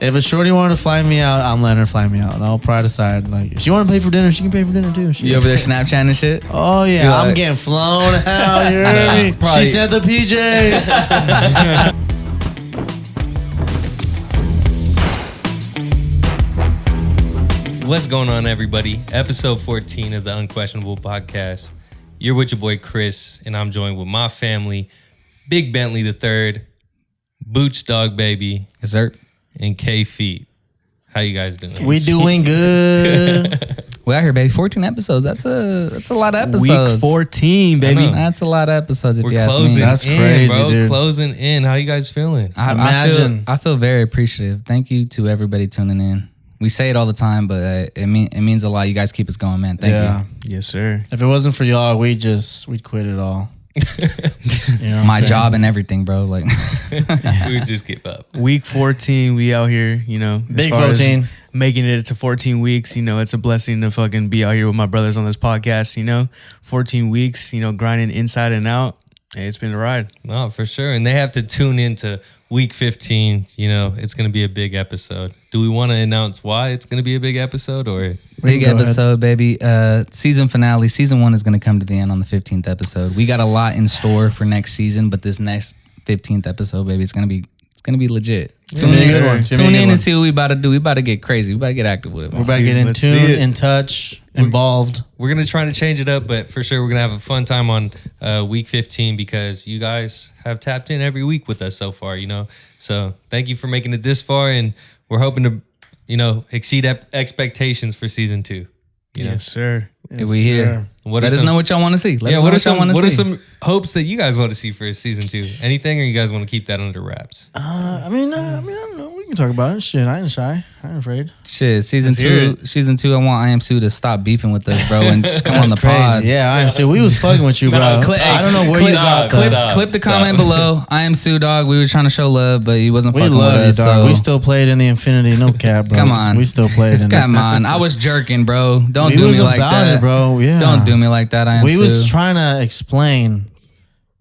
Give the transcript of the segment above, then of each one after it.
If a shorty wanted to fly me out, I'm letting her fly me out. I'll pride aside. Like, if she want to pay for dinner, she can pay for dinner too. You over there Snapchatting and shit? Oh yeah, You're I'm like, getting flown out. You heard me? Probably. She said the PJ. What's going on, everybody? Episode 14 of the Unquestionable Podcast. You're with your boy Chris, and I'm joined with my family, Big Bentley III, Booch Dog Baby, Yes, sir. and K Feet. How you guys doing? We doing good. We out here, baby. 14 episodes. That's a lot of episodes. Week 14, baby. That's a lot of episodes if We're you ask closing me. That's in, crazy, bro. dude. Closing in. How you guys feeling? I feel very appreciative. Thank you to everybody tuning in. We say it all the time, but it means a lot. You guys keep us going, man. Thank you. Yes, sir. If it wasn't for y'all, we'd quit it all. You know what My I'm saying? job and everything, bro. Like, We would just give up. Week 14, we out here, you know. As Big far as 14. making it to 14 weeks, you know, it's a blessing to fucking be out here with my brothers on this podcast, you know. 14 weeks, you know, grinding inside and out. Hey, it's been a ride. No, for sure. And they have to tune into week 15. You know, it's going to be a big episode. Do we want to announce why it's going to be a big episode or? big Go ahead. episode, baby. Season finale. Season 1 is going to come to the end on the 15th episode. We got a lot in store for next season, but this next 15th episode, baby, it's going to be legit. Tune It's in, gonna be a good one. It's gonna be a tune good in one. and see what we about to do. We about to get crazy. We about to get active with it. We're about to get in Let's see tune, it. in touch, involved. We're going to try to change it up, but for sure we're going to have a fun time on week 15 because you guys have tapped in every week with us so far, you know. So thank you for making it this far, and we're hoping to, you know, exceed expectations for season 2. You know? Yes, sir. If we here. What Let are us some- know what y'all want to see. Let us know what are what y'all some want to see. some hopes that you guys want to see for season 2? Anything, or you guys want to keep that under wraps? I don't know. We can talk about it. Shit, I ain't shy. I ain't afraid. Shit, season Let's hear 2. Season 2. I want I Am Sue to stop beefing with us, bro, and just come on the Crazy. pod. Yeah, I am. See, we was fucking with you, bro. I don't know where you got that. Clip the comment below. I am Sue, dog. We were trying to show love, but he wasn't We fucking love with you, us. dog. So We still played in the Infinity, no cap, bro. Come on. We still played in it. come on. I was jerking, bro. Don't We do was me like about that, it, bro. Yeah. Don't do me like that. I am We Sue. was trying to explain,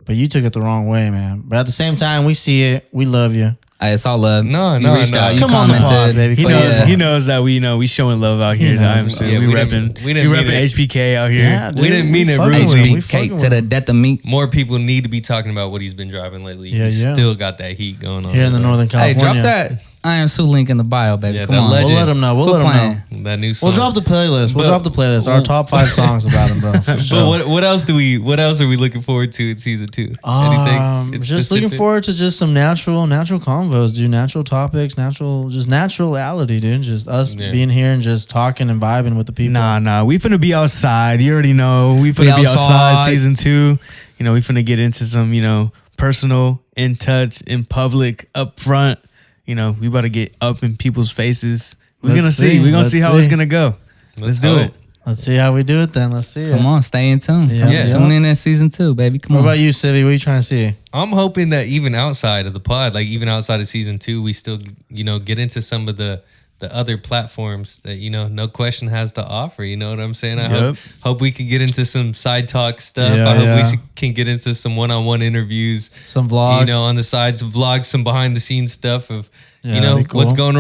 but you took it the wrong way, man. But at the same time, we see it. We love you. It's all love. No, you no, reached no. out. You Come on the commented. pod, baby. He But knows. yeah. He knows that we, you know, we showing love out here. knows. I'm saying Yeah, we we repping. didn't- we didn't mean it. HBK out here. Yeah, dude, We didn't mean it fucking rude. with him. We HB fucking cake with to the him. death of me. More people need to be talking about what he's been driving lately. Yeah, He's yeah. still got that heat going on. Here in the Northern Hey, California. drop that I Am Sue link in the bio, baby. Yeah, Come that on. legend. We'll let them know. We'll Quit let them playing. know. That new song. We'll drop the playlist. We'll But- drop the playlist. Our top 5 songs about him, bro. For sure. But what else are we looking forward to in season 2? Anything? It's Just looking specific? forward to just some natural convos, dude. Natural topics, naturality, dude. Just us Yeah. being here and just talking and vibing with the people. Nah. We finna be outside. You already know. We finna be outside. outside season 2. You know, we finna get into some, you know, personal, in touch, in public, up front. You know, we about to get up in people's faces. We're Let's gonna see. see. We're gonna Let's see how it's see. gonna go. Let's do hope. it. Let's see how we do it then. Let's see it. Come on, stay in tune. Yeah. Yeah. Tune in season 2, baby. Come What on. about you, Civvy? What are you trying to see? I'm hoping that even outside of the pod, like even outside of season 2, we still, you know, get into some of the other platforms that, you know, No Question has to offer. You know what I'm saying? I hope we can get into some side talk stuff. Yeah, I hope yeah. can get into some one-on-one interviews. Some vlogs. You know, on the sides, vlogs, some behind the scenes stuff of, Yeah, you know, that'd be cool. what's going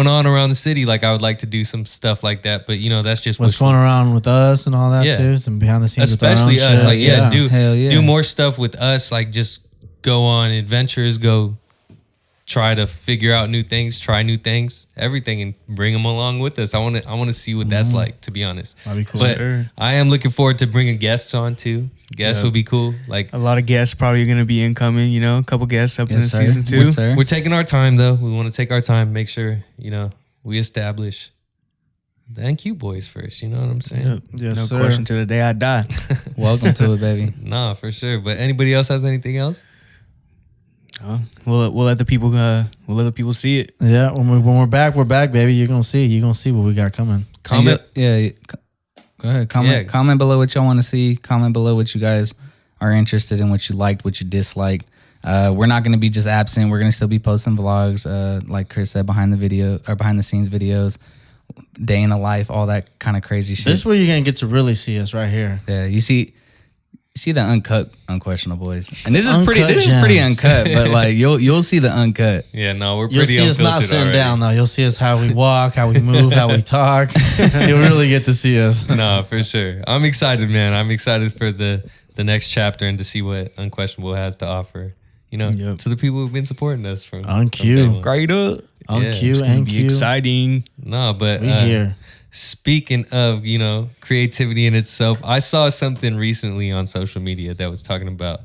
on around the city. Like I would like to do some stuff like that, but you know, that's just What's going around with us and all that Yeah. too. Some behind the scenes, especially with our own us. shit. Like Hell yeah. do more stuff with us. Like just go on adventures, go try to figure out new things, try new things, everything, and bring them along with us. I want to see what that's like, to be honest. That'd be cool. But Sure. I am looking forward to bringing guests on too. Guests would be cool. Like A lot of guests probably gonna be incoming. You know, a couple guests up in Yes, sir. season 2. Yes, sir. we're taking our time though. We want to take our time, make sure, you know, we establish the NQ boys first. You know what I'm saying? Yep. Yes, no sir. question till the day I die. Welcome to it, baby. Nah, for sure. But anybody else has anything else? We'll let the people see it. Yeah, when we're back, baby. You're gonna see what we got coming. Comment. Yeah. Go ahead. Comment below what y'all want to see. Comment below what you guys are interested in, what you liked, what you disliked. We're not going to be just absent. We're going to still be posting vlogs, like Chris said, behind the scenes videos, day in the life, all that kind of crazy shit. This is where you're gonna get to really see us right here. Yeah, you see see the uncut Unquestionable Boys, and this is Uncut pretty gems. uncut, but like you'll see the uncut. Yeah, no, we're You'll pretty see us not unfiltered sitting already. down though. You'll see us how we walk, how we move, how we talk. You'll really get to see us. No, for sure. I'm excited, man. I'm excited for the next chapter and to see what Unquestionable has to offer. You know, Yep. to the people who've been supporting us from Unqueued. from day one. Great up. Unqueued It'll and be cute. exciting. No, but We here. speaking of, you know, creativity in itself, I saw something recently on social media that was talking about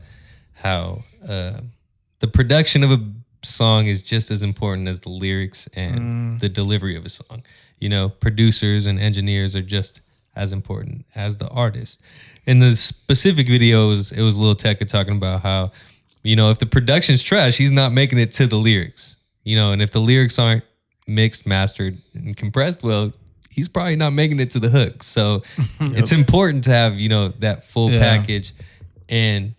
how the production of a song is just as important as the lyrics and the delivery of a song. You know, producers and engineers are just as important as the artist. In the specific videos, it was Lil Tecca talking about how, you know, if the production's trash, he's not making it to the lyrics. You know, and if the lyrics aren't mixed, mastered, and compressed well, he's probably not making it to the hook. So it's important to have, you know, that full package. And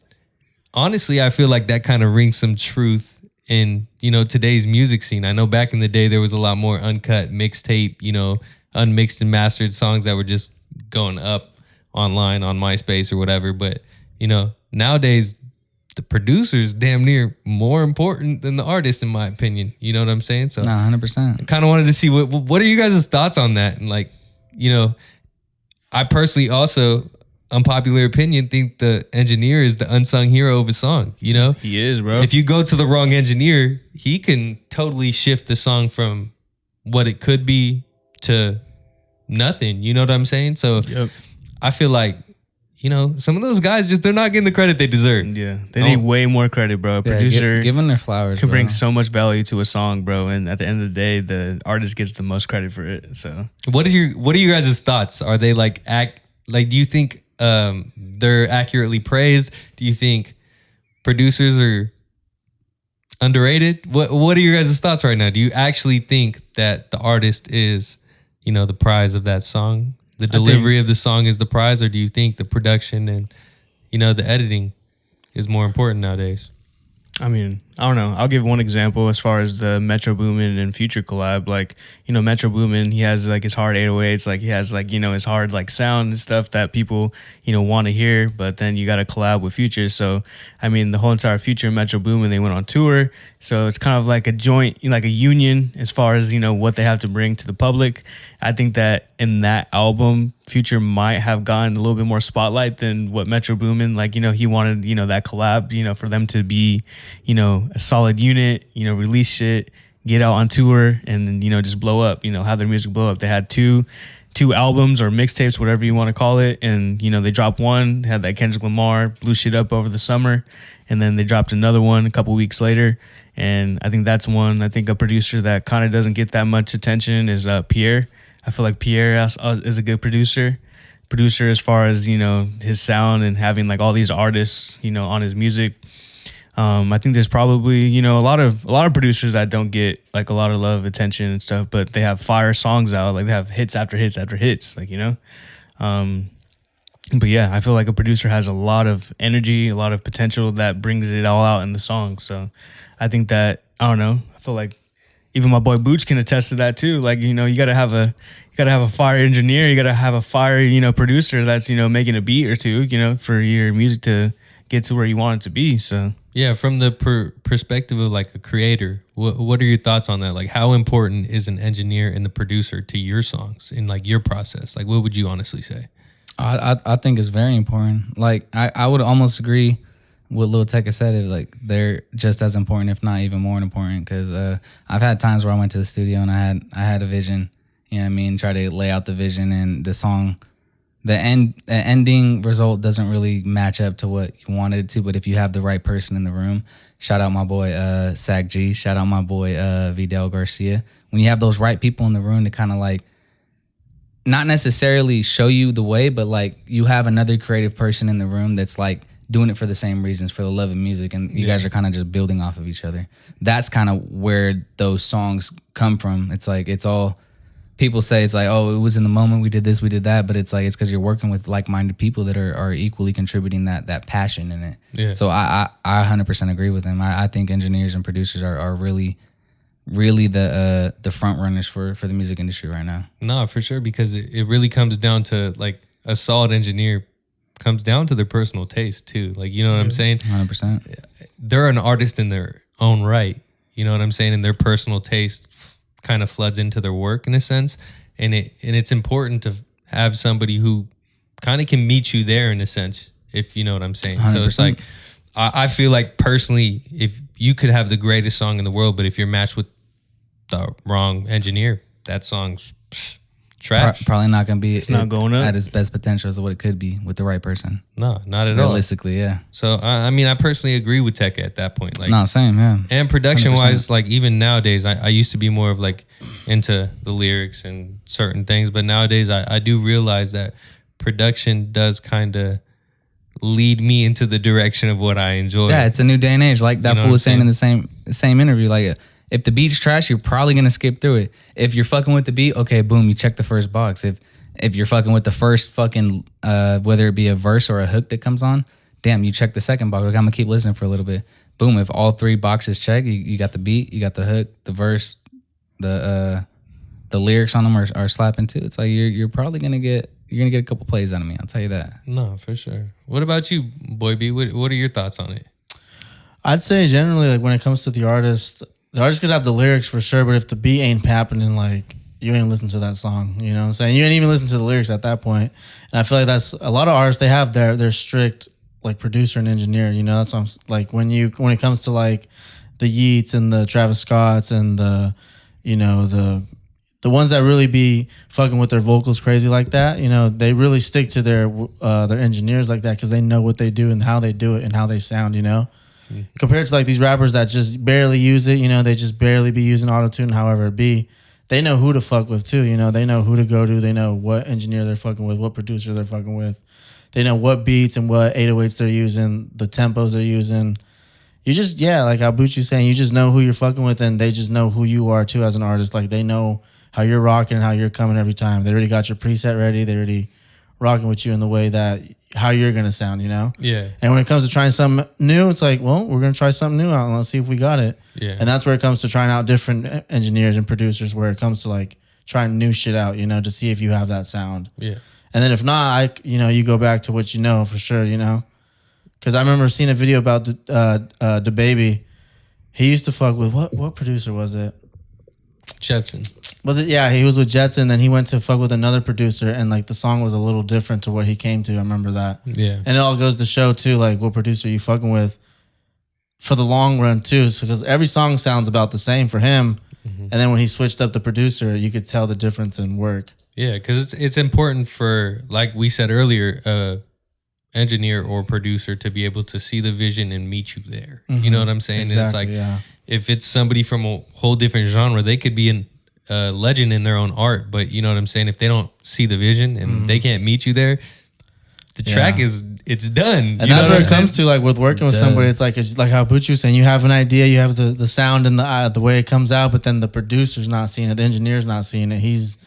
honestly, I feel like that kind of rings some truth in, you know, today's music scene. I know back in the day, there was a lot more uncut mixtape, you know, unmixed and mastered songs that were just going up online on MySpace or whatever. But, you know, nowadays, the producer's damn near more important than the artist, in my opinion. You know what I'm saying? So No, 100%. kind of wanted to see what are you guys' thoughts on that? And like, you know, I personally also, unpopular opinion, think the engineer is the unsung hero of a song. You know, He is, bro. if you go to the wrong engineer, he can totally shift the song from what it could be to nothing. You know what I'm saying? So Yep. I feel like, you know, some of those guys they're not getting the credit they deserve. Yeah, they need way more credit, bro. A producer give them their flowers. can bring bro. so much value to a song, bro. And at the end of the day, the artist gets the most credit for it. So What are you guys' thoughts? Are they like do you think they're accurately praised? Do you think producers are underrated? What are your guys' thoughts right now? Do you actually think that the artist is, you know, the prize of that song? The delivery of the song is the prize, or do you think the production and, you know, the editing is more important nowadays? I mean, I don't know. I'll give one example as far as the Metro Boomin and Future collab. Like, you know, Metro Boomin, he has like his hard 808s, like he has like, you know, his hard like sound and stuff that people, you know, want to hear. But then you got to collab with Future. So, I mean, the whole entire Future and Metro Boomin, they went on tour. So it's kind of like a joint, like a union as far as, you know, what they have to bring to the public. I think that in that album, Future might have gotten a little bit more spotlight than what Metro Boomin, like, you know, he wanted, you know, that collab, you know, for them to be, you know, a solid unit, you know, release shit, get out on tour, and then, you know, just blow up, you know, have their music blow up. They had two albums or mixtapes, whatever you want to call it. And, you know, they dropped one, had that Kendrick Lamar, blew shit up over the summer. And then they dropped another one a couple weeks later. And I think that's one, I think a producer that kind of doesn't get that much attention is Pierre. I feel like Pierre is a good producer as far as, you know, his sound and having like all these artists, you know, on his music. I think there's probably, you know, a lot of producers that don't get like a lot of love, attention and stuff, but they have fire songs out. Like they have hits after hits after hits, like, you know. But yeah, I feel like a producer has a lot of energy, a lot of potential that brings it all out in the song. So I think that, I don't know, I feel like even my boy Booch can attest to that too. Like, you know, you gotta have a fire engineer, you gotta have a fire, you know, producer that's, you know, making a beat or two, you know, for your music to get to where you want it to be. So Yeah, from the perspective of like a creator, what are your thoughts on that? Like, how important is an engineer and the producer to your songs in like your process? Like, what would you honestly say? I think it's very important. Like I would almost agree with Lil Tecca said. It like they're just as important, if not even more important. Because I've had times where I went to the studio and I had a vision. You know what I mean? Try to lay out the vision, and the song, the ending result doesn't really match up to what you wanted it to. But if you have the right person in the room, shout out my boy Sac G, shout out my boy Vidal Garcia. When you have those right people in the room to kind of like, not necessarily show you the way, but like you have another creative person in the room that's like doing it for the same reasons, for the love of music, and you guys are kind of just building off of each other. That's kind of where those songs come from. It's like, it's all, people say it's like, oh, it was in the moment, we did this, we did that, but it's like, it's because you're working with like-minded people that are equally contributing that passion in it. Yeah. So I 100% agree with him. I think engineers and producers are really the front runners for the music industry right now. No, for sure, because it really comes down to like a solid engineer comes down to their personal taste too. Like, you know what I'm saying? 100%. They're an artist in their own right. You know what I'm saying? And their personal taste kind of floods into their work in a sense. And it's important to have somebody who kind of can meet you there in a sense, if you know what I'm saying. 100%. So it's like, I feel like personally, if you could have the greatest song in the world, but if you're matched with the wrong engineer, that song's trash. Probably not going to be not going up at its best potential as what it could be with the right person. No, not at all. Realistically, yeah. So, I mean, I personally agree with Tekka at that point. Like, No, same, yeah. and production-wise, 100%. like even nowadays, I used to be more of like into the lyrics and certain things, but nowadays I do realize that production does kind of lead me into the direction of what I enjoy. Yeah, it's a new day and age. Like that You know fool what was I'm saying in the same interview. Like, if the beat's trash, you're probably gonna skip through it. If you're fucking with the beat, okay, boom, you check the first box. If you're fucking with the first fucking whether it be a verse or a hook that comes on, damn, you check the second box. Like, I'm gonna keep listening for a little bit. Boom, if all three boxes check, you got the beat, you got the hook, the verse, the lyrics on them are slapping too. It's like you're probably gonna get a couple plays out of me. I'll tell you that. No, for sure. What about you, Boy B? What are your thoughts on it? I'd say generally, like when it comes to the artist could have the lyrics for sure, but if the beat ain't happening, like you ain't listen to that song. You know what I'm saying? You ain't even listen to the lyrics at that point. And I feel like that's a lot of artists. They have their strict like producer and engineer. You know, that's what I'm like when it comes to like the Yeats and the Travis Scotts and the ones that really be fucking with their vocals crazy like that. You know, they really stick to their engineers like that because they know what they do and how they do it and how they sound. You know. Compared to like these rappers that just barely use it, you know, they just barely be using auto-tune, however it be. They know who to fuck with too, you know. They know who to go to. They know what engineer they're fucking with, what producer they're fucking with. They know what beats and what 808s they're using, the tempos they're using. You just, like Abuchi's saying, you just know who you're fucking with and they just know who you are too as an artist. Like they know how you're rocking and how you're coming every time. They already got your preset ready. They already rocking with you in the way that how you're going to sound, you know? Yeah. And when it comes to trying something new, it's like, well, we're going to try something new out and let's see if we got it. Yeah. And that's where it comes to trying out different engineers and producers, where it comes to like trying new shit out, you know, to see if you have that sound. Yeah. And then if not, you go back to what you know for sure, you know? Because I remember seeing a video about the baby. He used to fuck with, what producer was it? Jetson. Was it? Yeah, he was with Jetson. Then he went to fuck with another producer, and like the song was a little different to what he came to. I remember that. Yeah. And it all goes to show too, like what producer you fucking with for the long run too. So because every song sounds about the same for him, and then when he switched up the producer, you could tell the difference in work. Yeah, because it's important for, like we said earlier, engineer or producer to be able to see the vision and meet you there. You know what I'm saying? Exactly, and it's like, yeah. if it's somebody from a whole different genre, they could be a legend in their own art, but you know what I'm saying? If they don't see the vision and they can't meet you there, the track it's done. And that's where it comes to, like with working with somebody. It's like how Butch was saying, you have an idea, you have the sound and the way it comes out, but then the producer's not seeing it, the engineer's not seeing it.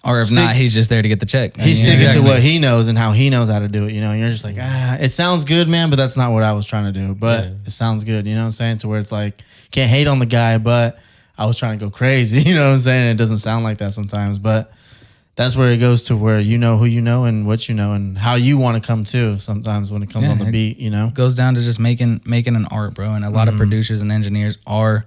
Or if not, he's just there to get the check. He's sticking to what he knows and how he knows how to do it, you know. And you're just like, it sounds good, man, but that's not what I was trying to do. But it sounds good, you know what I'm saying? To where it's like, can't hate on the guy, but I was trying to go crazy, you know what I'm saying? It doesn't sound like that sometimes, but that's where it goes to where you know who you know and what you know and how you want to come to sometimes when it comes on the beat, you know? It goes down to just making an art, bro. And a lot of producers and engineers are,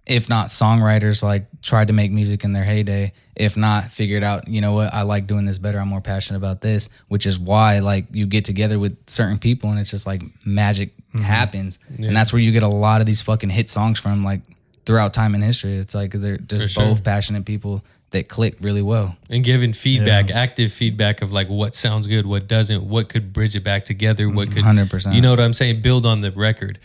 if not songwriters, like tried to make music in their heyday. If not, figured out, you know what, I like doing this better. I'm more passionate about this, which is why like you get together with certain people and it's just like magic happens. Yeah. And that's where you get a lot of these fucking hit songs from, like throughout time in history. It's like they're just both passionate people that click really well. And giving feedback, active feedback of like what sounds good, what doesn't, what could bridge it back together, what could, 100%. You know what I'm saying? Build on the record.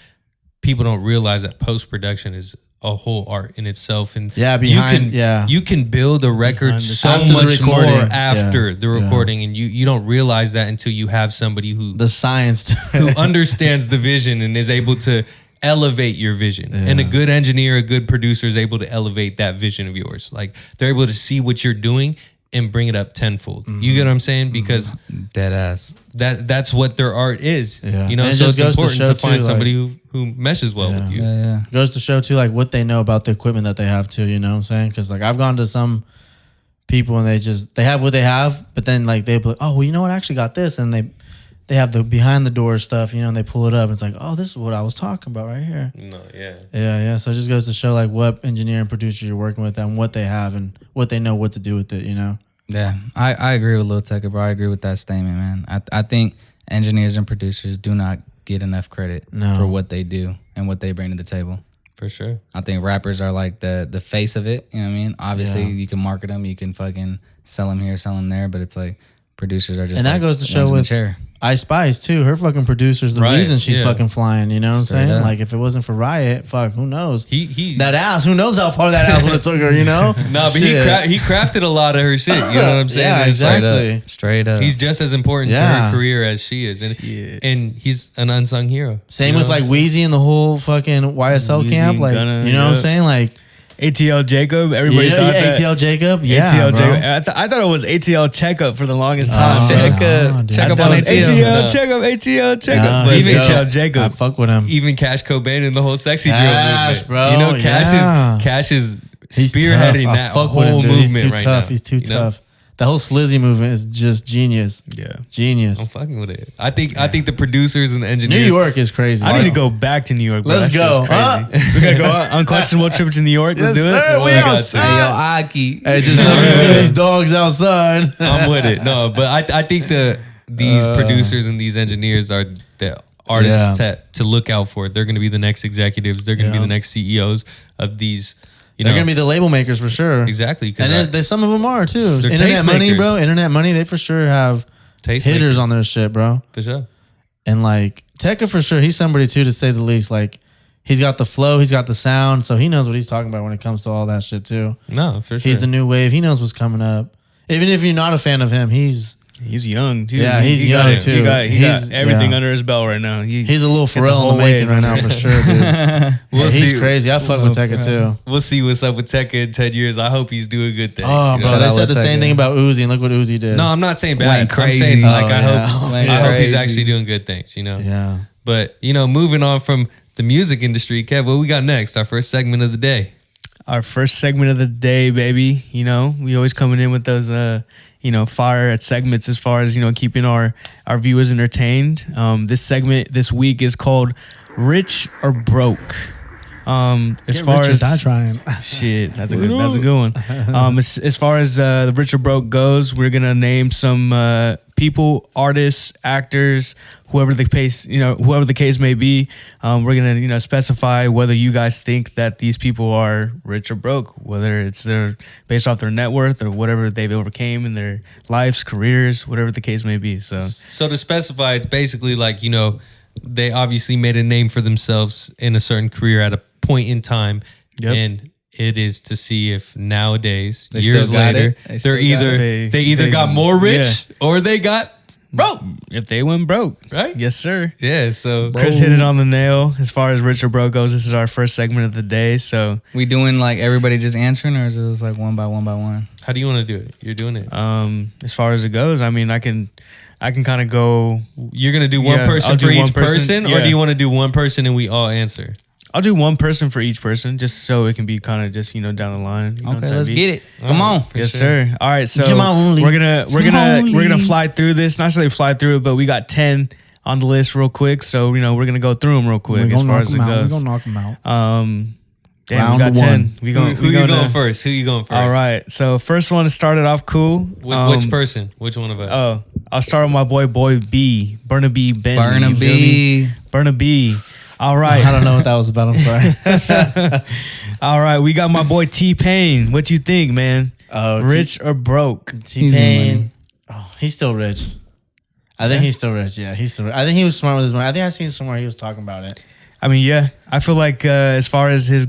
People don't realize that post-production is a whole art in itself, and you can build a record so much more after the recording, and you don't realize that until you have somebody who the science who understands the vision and is able to elevate your vision. And a good engineer, a good producer is able to elevate that vision of yours. Like they're able to see what you're doing and bring it up tenfold. You get what I'm saying? Because dead ass. That's what their art is. Yeah. You know, and so it's important to find too, somebody who meshes well with you. It goes to show too, like what they know about the equipment that they have too, you know what I'm saying? Because like I've gone to some people and they have what they have, but then like they'll be like, oh, well, you know what, I actually got this. And they have the behind the door stuff, and they pull it up. And it's like, oh, this is what I was talking about right here. No, yeah. Yeah. So it just goes to show like what engineer and producer you're working with and what they have and what they know what to do with it, Yeah, I agree with Lil Tecca, bro. I agree with that statement, man. I think engineers and producers do not get enough credit for what they do and what they bring to the table. For sure. I think rappers are like the face of it. You know what I mean? Obviously, you can market them, you can fucking sell them here, sell them there, but it's like producers are just. And that goes to show with Ice Spice too. Her fucking producer's the reason she's fucking flying. You know what I'm saying? Up. Like if it wasn't for Riot, who knows? He that ass. Who knows how far that ass would have took her? No, but he crafted a lot of her shit. You know what I'm saying? Yeah, exactly. Straight up. He's just as important to her career as she is, and he's an unsung hero. Same with like Weezy and the whole fucking YSL camp. Like you know what I'm saying? Like. ATL Jacob, everybody thought that. ATL Jacob, ATL Jacob. I thought it was ATL Checkup for the longest time. Checkup on ATL. ATL Checkup. But even ATL Jacob. I fuck with him. Even Cash Cobain and the whole sexy drill movement. Bro, Cash is spearheading that whole movement right now. He's too tough. The whole Slizzy movement is just genius. Yeah. Genius. I'm fucking with it. I think the producers and the engineers. New York is crazy. I need to go back to New York. Bro. Let's go. We gotta go on unquestionable trip to New York. Let's do it. We outside. Hey, just let me see these dogs outside. I'm with it. No, but I think these producers and these engineers are the artists to look out for. They're going to be the next executives. They're going to be the next CEOs of these. They're going to be the label makers for sure. Exactly. And some of them are too. They're Internet money, bro. Internet money, they for sure have hitters on their shit, bro. For sure. And like Tecca for sure, he's somebody too, to say the least. Like he's got the flow, he's got the sound, so he knows what he's talking about when it comes to all that shit too. No, for sure. He's the new wave. He knows what's coming up. Even if you're not a fan of him, he's young too. Yeah, he's young too. He got everything under his belt right now. He's a little Pharrell in the making right now for sure, dude. He's crazy. I fuck with Tecca too. We'll see what's up with Tecca in 10 years. I hope he's doing good things. Oh, bro, they said the same thing about Uzi, and look what Uzi did. No, I'm not saying bad. I'm saying I hope he's actually doing good things. Yeah. But moving on from the music industry, Kev, what we got next? Our first segment of the day. Our first segment of the day, baby. We always coming in with those fire segments as far as, keeping our viewers entertained. This segment this week is called Rich or Broke. As far as die trying. Shit, that's a good one. As far as the Rich or Broke goes, we're gonna name some people, artists, actors, whoever the case may be. We're gonna specify whether you guys think that these people are rich or broke, whether it's based off their net worth or whatever they've overcame in their lives, careers, whatever the case may be. So to specify, it's basically like they obviously made a name for themselves in a certain career at a point in time, and it is to see if nowadays, years later, they either got more rich or they got broke. If they went broke, right? Yes, sir. Yeah. So Chris hit it on the nail. As far as rich or broke goes, this is our first segment of the day. So we doing like everybody just answering, or is it like one by one? How do you want to do it? You're doing it. As far as it goes, I mean, I can kind of go. You're gonna do one person for each person, or do you want to do one person and we all answer? I'll do one person for each person, just so it can be kind of just down the line. Okay, let's get it. Come on, yes, sir. All right, so we're gonna fly through this. Not necessarily fly through it, but we got 10 on the list real quick. So we're gonna go through them real quick as far as it goes. We're gonna knock them out. Damn, we got 10. Who you going first? Who you going first? All right. So first one started off cool. Which person? Which one of us? Oh, I'll start with my boy B, Burnaby Bentley. Burnaby. All right. I don't know what that was about. I'm sorry. All right. We got my boy T-Pain. What you think, man? Rich or broke? T-Pain. Oh, he's still rich. I think he's still rich. Yeah, he's still rich. I think he was smart with his money. I think I seen somewhere he was talking about it. I mean, yeah. I feel like as far as his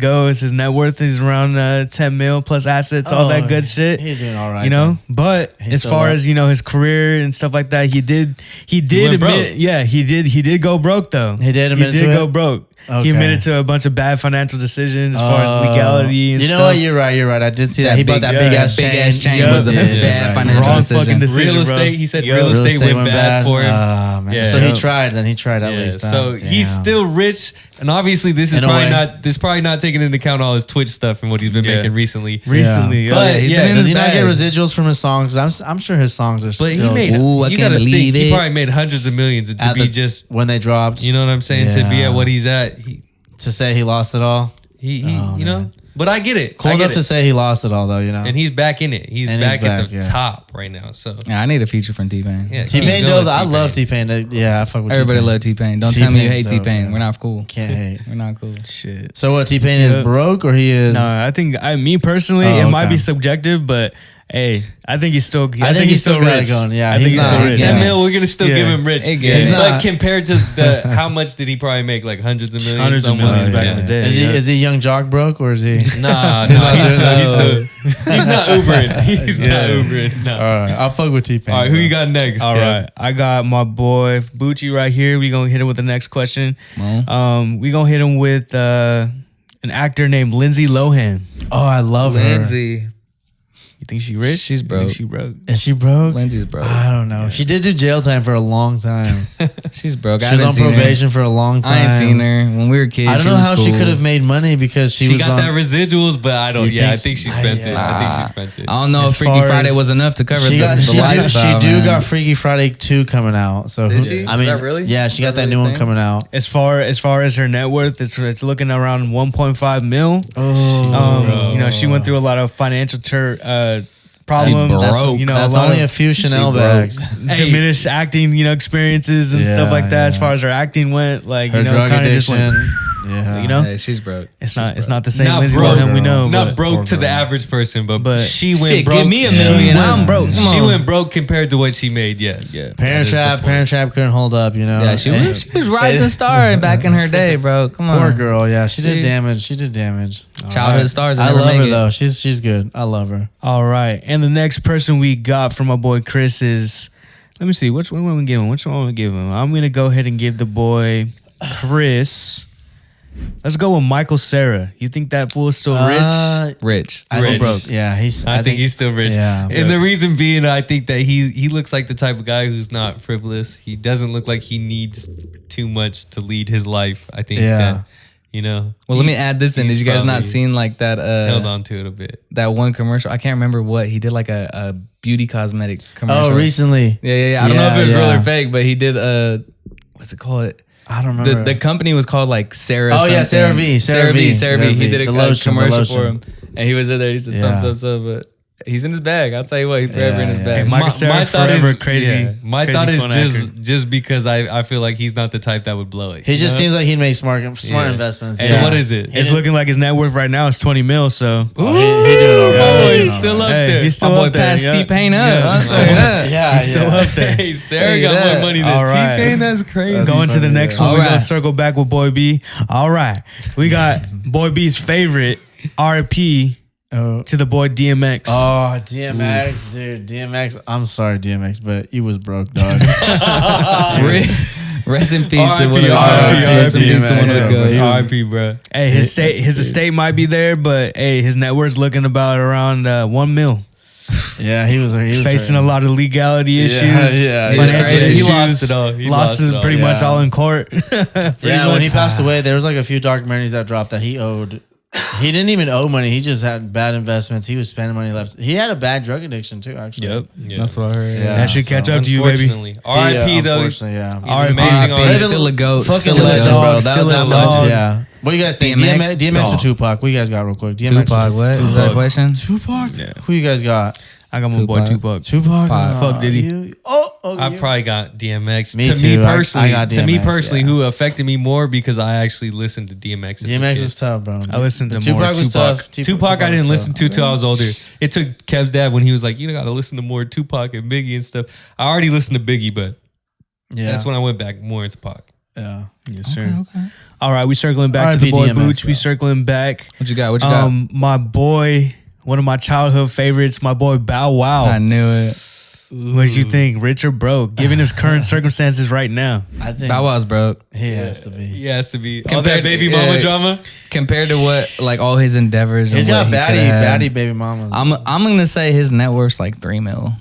net worth is around 10 mil plus assets, all that good shit. He's doing all right. But as far as, his career and stuff like that, he did admit, broke. Yeah, he did go broke though. He did go broke. Okay. He admitted to a bunch of bad financial decisions as far as legality and stuff. What? You're right. I did see that. He bought that big ass chain. Was a bad financial decision. Real estate. He said real estate went bad for him. Man. Yeah. So he tried. Then he tried at least. So he's still rich And obviously, this is In a probably way. probably not taking into account all his Twitch stuff and what he's been making recently. Recently, But he's yeah, been in Does his he not bag. get residuals from his songs? I'm sure his songs are But still he made. Ooh, I you can't gotta believe think, it. he probably made hundreds of millions and to at be the- just. when they dropped. You know what I'm saying? To be Yeah. at what he's at, To say he lost it all. you know. But I get it. Cool I get enough to it. say he lost it all, though. You know. And he's back in it. He's And back he's at back, the yeah. top right now. So Yeah, I need a feature from T-Pain. yeah, T-Pain keep going, dope. I love T-Pain. T-Pain. Yeah, I fuck with Everybody T-Pain. love T-Pain. Don't tell me you hate T-Pain's dope, T-Pain. yeah. We're not cool. Can't hate. We're not cool. Shit. So what? T-Pain is Yeah. broke or he is? No, I think me personally, Oh, it might okay. be subjective, but hey, I think he's still. I think he's still got it rich. going. Yeah, I think he's he's still not- rich. yeah. 10 mil, we're gonna still Yeah. give him rich. Hey, yeah. He's But not- compared to the how much did he probably make? Like hundreds of millions. Hundreds of somewhere? millions back Yeah. in the day. Is he Yeah. is he young jock broke or is he? Nah, he's not Ubering. He's not Ubering. No. All right, I'll fuck with T-Pain. All right, who you got next? All Kev? right, I got my boy Bucci right here. We gonna hit him with the next question. We gonna hit him with an actor named Lindsay Lohan. Oh, I love her. Lindsay. You think she rich? She's You think broke. She broke. Is she broke? Lindsay's broke. I don't know. She did do jail time for a long time. She's broke. She I was haven't on seen her. probation for a long time. I ain't seen her when we were kids. I don't know was how she cool. could have made money because she She was got on. that residuals, but I don't. You Yeah, I think think she so? spent it. Yeah. I think she spent it. I don't know As if Freaky far Friday as- was enough to cover She got. the She lifestyle. do man. got Freaky Friday 2 coming out. So Did she? I mean, Is that really? yeah, she Is got that that really new a one thing? coming out. As far as her net worth, it's looking around 1.5 mil. Oh, You know, she went through a lot of financial problems. broke. You know, that's a lot only a of few Chanel broke. bags. diminished acting, experiences and stuff Yeah, like that. As yeah. far as her acting went, like Her drug kind of just addiction. went. Yeah, You know? Hey, she's broke. It's not the same Not Lindsay broke, Lohan we know. Not but- broke poor to the girl. average person, but But- she went Shit, broke. give me a She million, went- I'm broke. Come She on. went broke compared to what she made. Yes. Yeah. Parent Trap couldn't hold up. You know. Yeah, she And- was rising star back in her day, bro. Come on. Poor girl. Yeah, she did She- damage. She did damage. Childhood stars. I never love make her it. though. She's good. I love her. All right, and the next person we got from my boy Chris is. Let me see. Which one we give him? Which one we give him? I'm gonna go ahead and give the boy Chris. Let's go with Michael Cera. You think that fool is still rich? Rich. I Rich. think yeah, he's. I think he's still rich. Yeah. And the reason being, I think that he looks like the type of guy who's not frivolous. He doesn't look like he needs too much to lead his life. I think Yeah. that, Well, let me add this in. Did he's you guys not probably seen like that? held on to it a bit. That one commercial. I can't remember what he did. Like a beauty cosmetic commercial. Oh, recently. Yeah. I don't know if it was Yeah, real yeah. or fake, but he did. What's it called? I don't remember. The company was called like Sarah. Oh, yeah, something. CeraVe. CeraVe. He did a The lotion, commercial the for him, and he was in there. He said Yeah. some, but he's in his bag. I'll tell you what, he's forever in his Yeah, bag. yeah. Michael Cera forever crazy. My crazy thought is fun actor. just because I feel like he's not the type that would blow it. He just you know? seems like he'd make smart Yeah. investments. So what is it? It's looking like his net worth right now is 20 mil. So He doing all Oh, right. he's still up Hey, there. he's still My boy up there. passed yeah. T-Pain up. Yeah. I'll tell you that. Yeah, He's still up there. Hey, Sarah Tell you got that. more money than All right. T-Pain. That's crazy. Going to the next one, All we're going right. to circle back with Boy B. All right. We got Boy B's favorite, RP, Oh. to the boy DMX. Oh, DMX, dude. DMX. I'm sorry, DMX, but he was broke, dog. Rest in peace to R.I.P., one of the R.I.P., goats. Rest in R.I.P., peace to one of the man. goats. R.I.P. bro. Hey, his estate might be there, but hey, his net worth's looking about around 1 mil. Yeah, he was Facing a lot of legality issues. yeah, He was financial crazy. He issues. lost it all. He Lost lost it it all, pretty much yeah. all in court. Yeah, when he passed away, there was like a few documentaries that dropped that he owed. He didn't even owe money. He just had bad investments. He was spending money left. He had a bad drug addiction too, actually. Yep. Yeah. That's what I heard. Yeah. That should catch up to you, baby. Unfortunately. R.I.P. though. Unfortunately, yeah. He's R.I.P. an amazing R.I.P. artist. Still a goat. Fucking Still a legend, goat. bro. Still That a was dog. Yeah. What do you guys think? DMX? DMX or Oh. Tupac? What you guys got real quick? DMX Tupac, or what? Is that a question? Tupac? Yeah. Who you guys got? I got my boy Tupac. Tupac? Five. Fuck Diddy. You? I you. probably got DMX. Me to too. me personally, I got to me DMX, personally, yeah. who affected me more because I actually listened to DMX. As a DMX kid. was tough, bro. I listened to Tupac more was Tupac. tough. Tupac I was didn't tough. listen to till I was older. It took Kev's dad when he was like, you got to listen to more Tupac and Biggie and stuff. I already listened to Biggie, but Yeah. that's when I went back more into Pac. Yeah. Yes, sir. All right, we circling back to the R.I.P. boy DMX, Booch. We bro. circling back. What you got? What you got? My boy, one of my childhood favorites, my boy Bow I Wow. knew it. What did you think, rich or broke? Given his current circumstances right now. I think Bow Wow's broke. he has to be. He has to be. All Compared- that baby mama yeah. drama. Compared to what, like all his endeavors. He's and got what he coulda had. baddie baby mamas. I'm gonna say his net worth's like $3 million.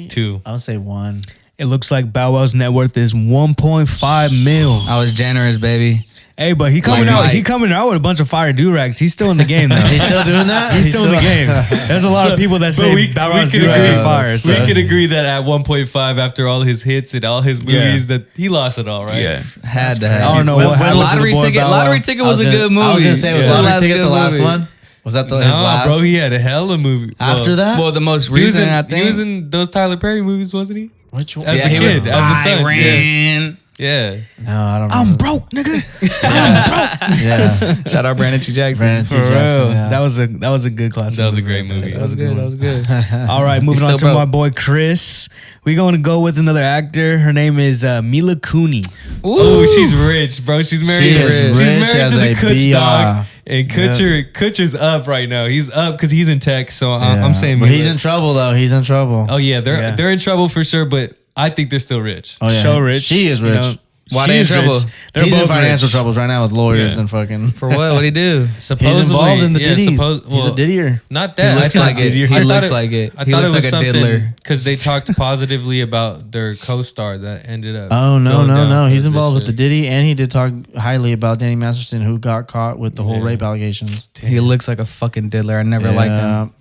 Two. I would say one. It looks like Bow Wow's net worth is 1.5 mil. I was generous, baby. Hey, but he coming out with a bunch of fire do-rags. He's still in the game, though. He's still doing that? He's still in the game. There's a lot of people that say Bow Wow's do-rags are fire. So. We could agree that at 1.5, after all his hits and all his movies, that he lost it all, right? Yeah. Had to have. I don't know what happened to the boy Bow Wow. Lottery Ticket was a good movie. I was going to say, was Lottery Ticket the last one? Was that his last? Bro, he had a hella movie. After that? Well, the most recent, I think. He was in those Tyler Perry movies, wasn't he? Which one? As a kid, as a son. Byron. Yeah. No, I don't know. I'm broke, nigga. I'm broke. Yeah. Shout out Brandon T. Jackson. Brandon T. Jackson. Yeah. That was a good classic. That was a great movie. That was good. All right, moving on to my boy Chris. We're going to go with another actor. Her name is Mila Kunis. Oh, she's rich, bro. She's married to rich. She's married to the Kutch BR. dog. And Kutcher's up right now. He's up because he's in tech. So I'm saying but he's in trouble, though. He's in trouble. Oh, yeah. They're in trouble for sure, but I think they're still rich. Oh, yeah. So rich. She is rich. You know, why they in trouble? He's in financial troubles right now with lawyers and fucking. For what? What'd he do? Supposedly, he's involved in the ditties. He's well, a diddier. Not that. He looks like it. He looks like it. I He thought looks it was like a something diddler. because they talked positively about their co-star that ended up. Oh, no. going down He's for involved this with the Diddy, and he did talk highly about Danny Masterson, who got caught with the whole rape allegations. He looks like a fucking diddler. I never liked him.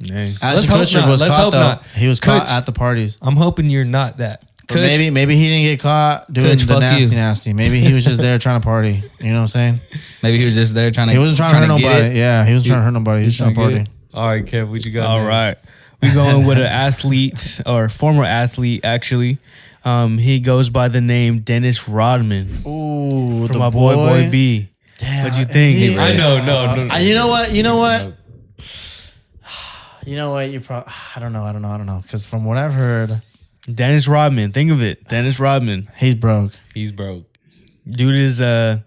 Let's hope Kutcher not. was Let's caught, hope though. not. He was caught Kutch. at the parties. I'm hoping you're not that. But maybe he didn't get caught doing Kutch, the fuck you. nasty. Maybe he was just there trying to party. You know what I'm saying? Maybe he was just there trying to. He wasn't trying to hurt get nobody. it. Yeah, he wasn't trying to hurt nobody. He was trying to trying to party. get All right, Kev, what you got? All there? right. We're going with an athlete or former athlete, actually. He goes by the name Dennis Rodman. Ooh, From my boy B. Damn, What'd you think? I know, no. You know what? You know what? You probably. I don't know. Because from what I've heard, Dennis Rodman. Think of it. Dennis Rodman. he's broke. He's broke. Dude is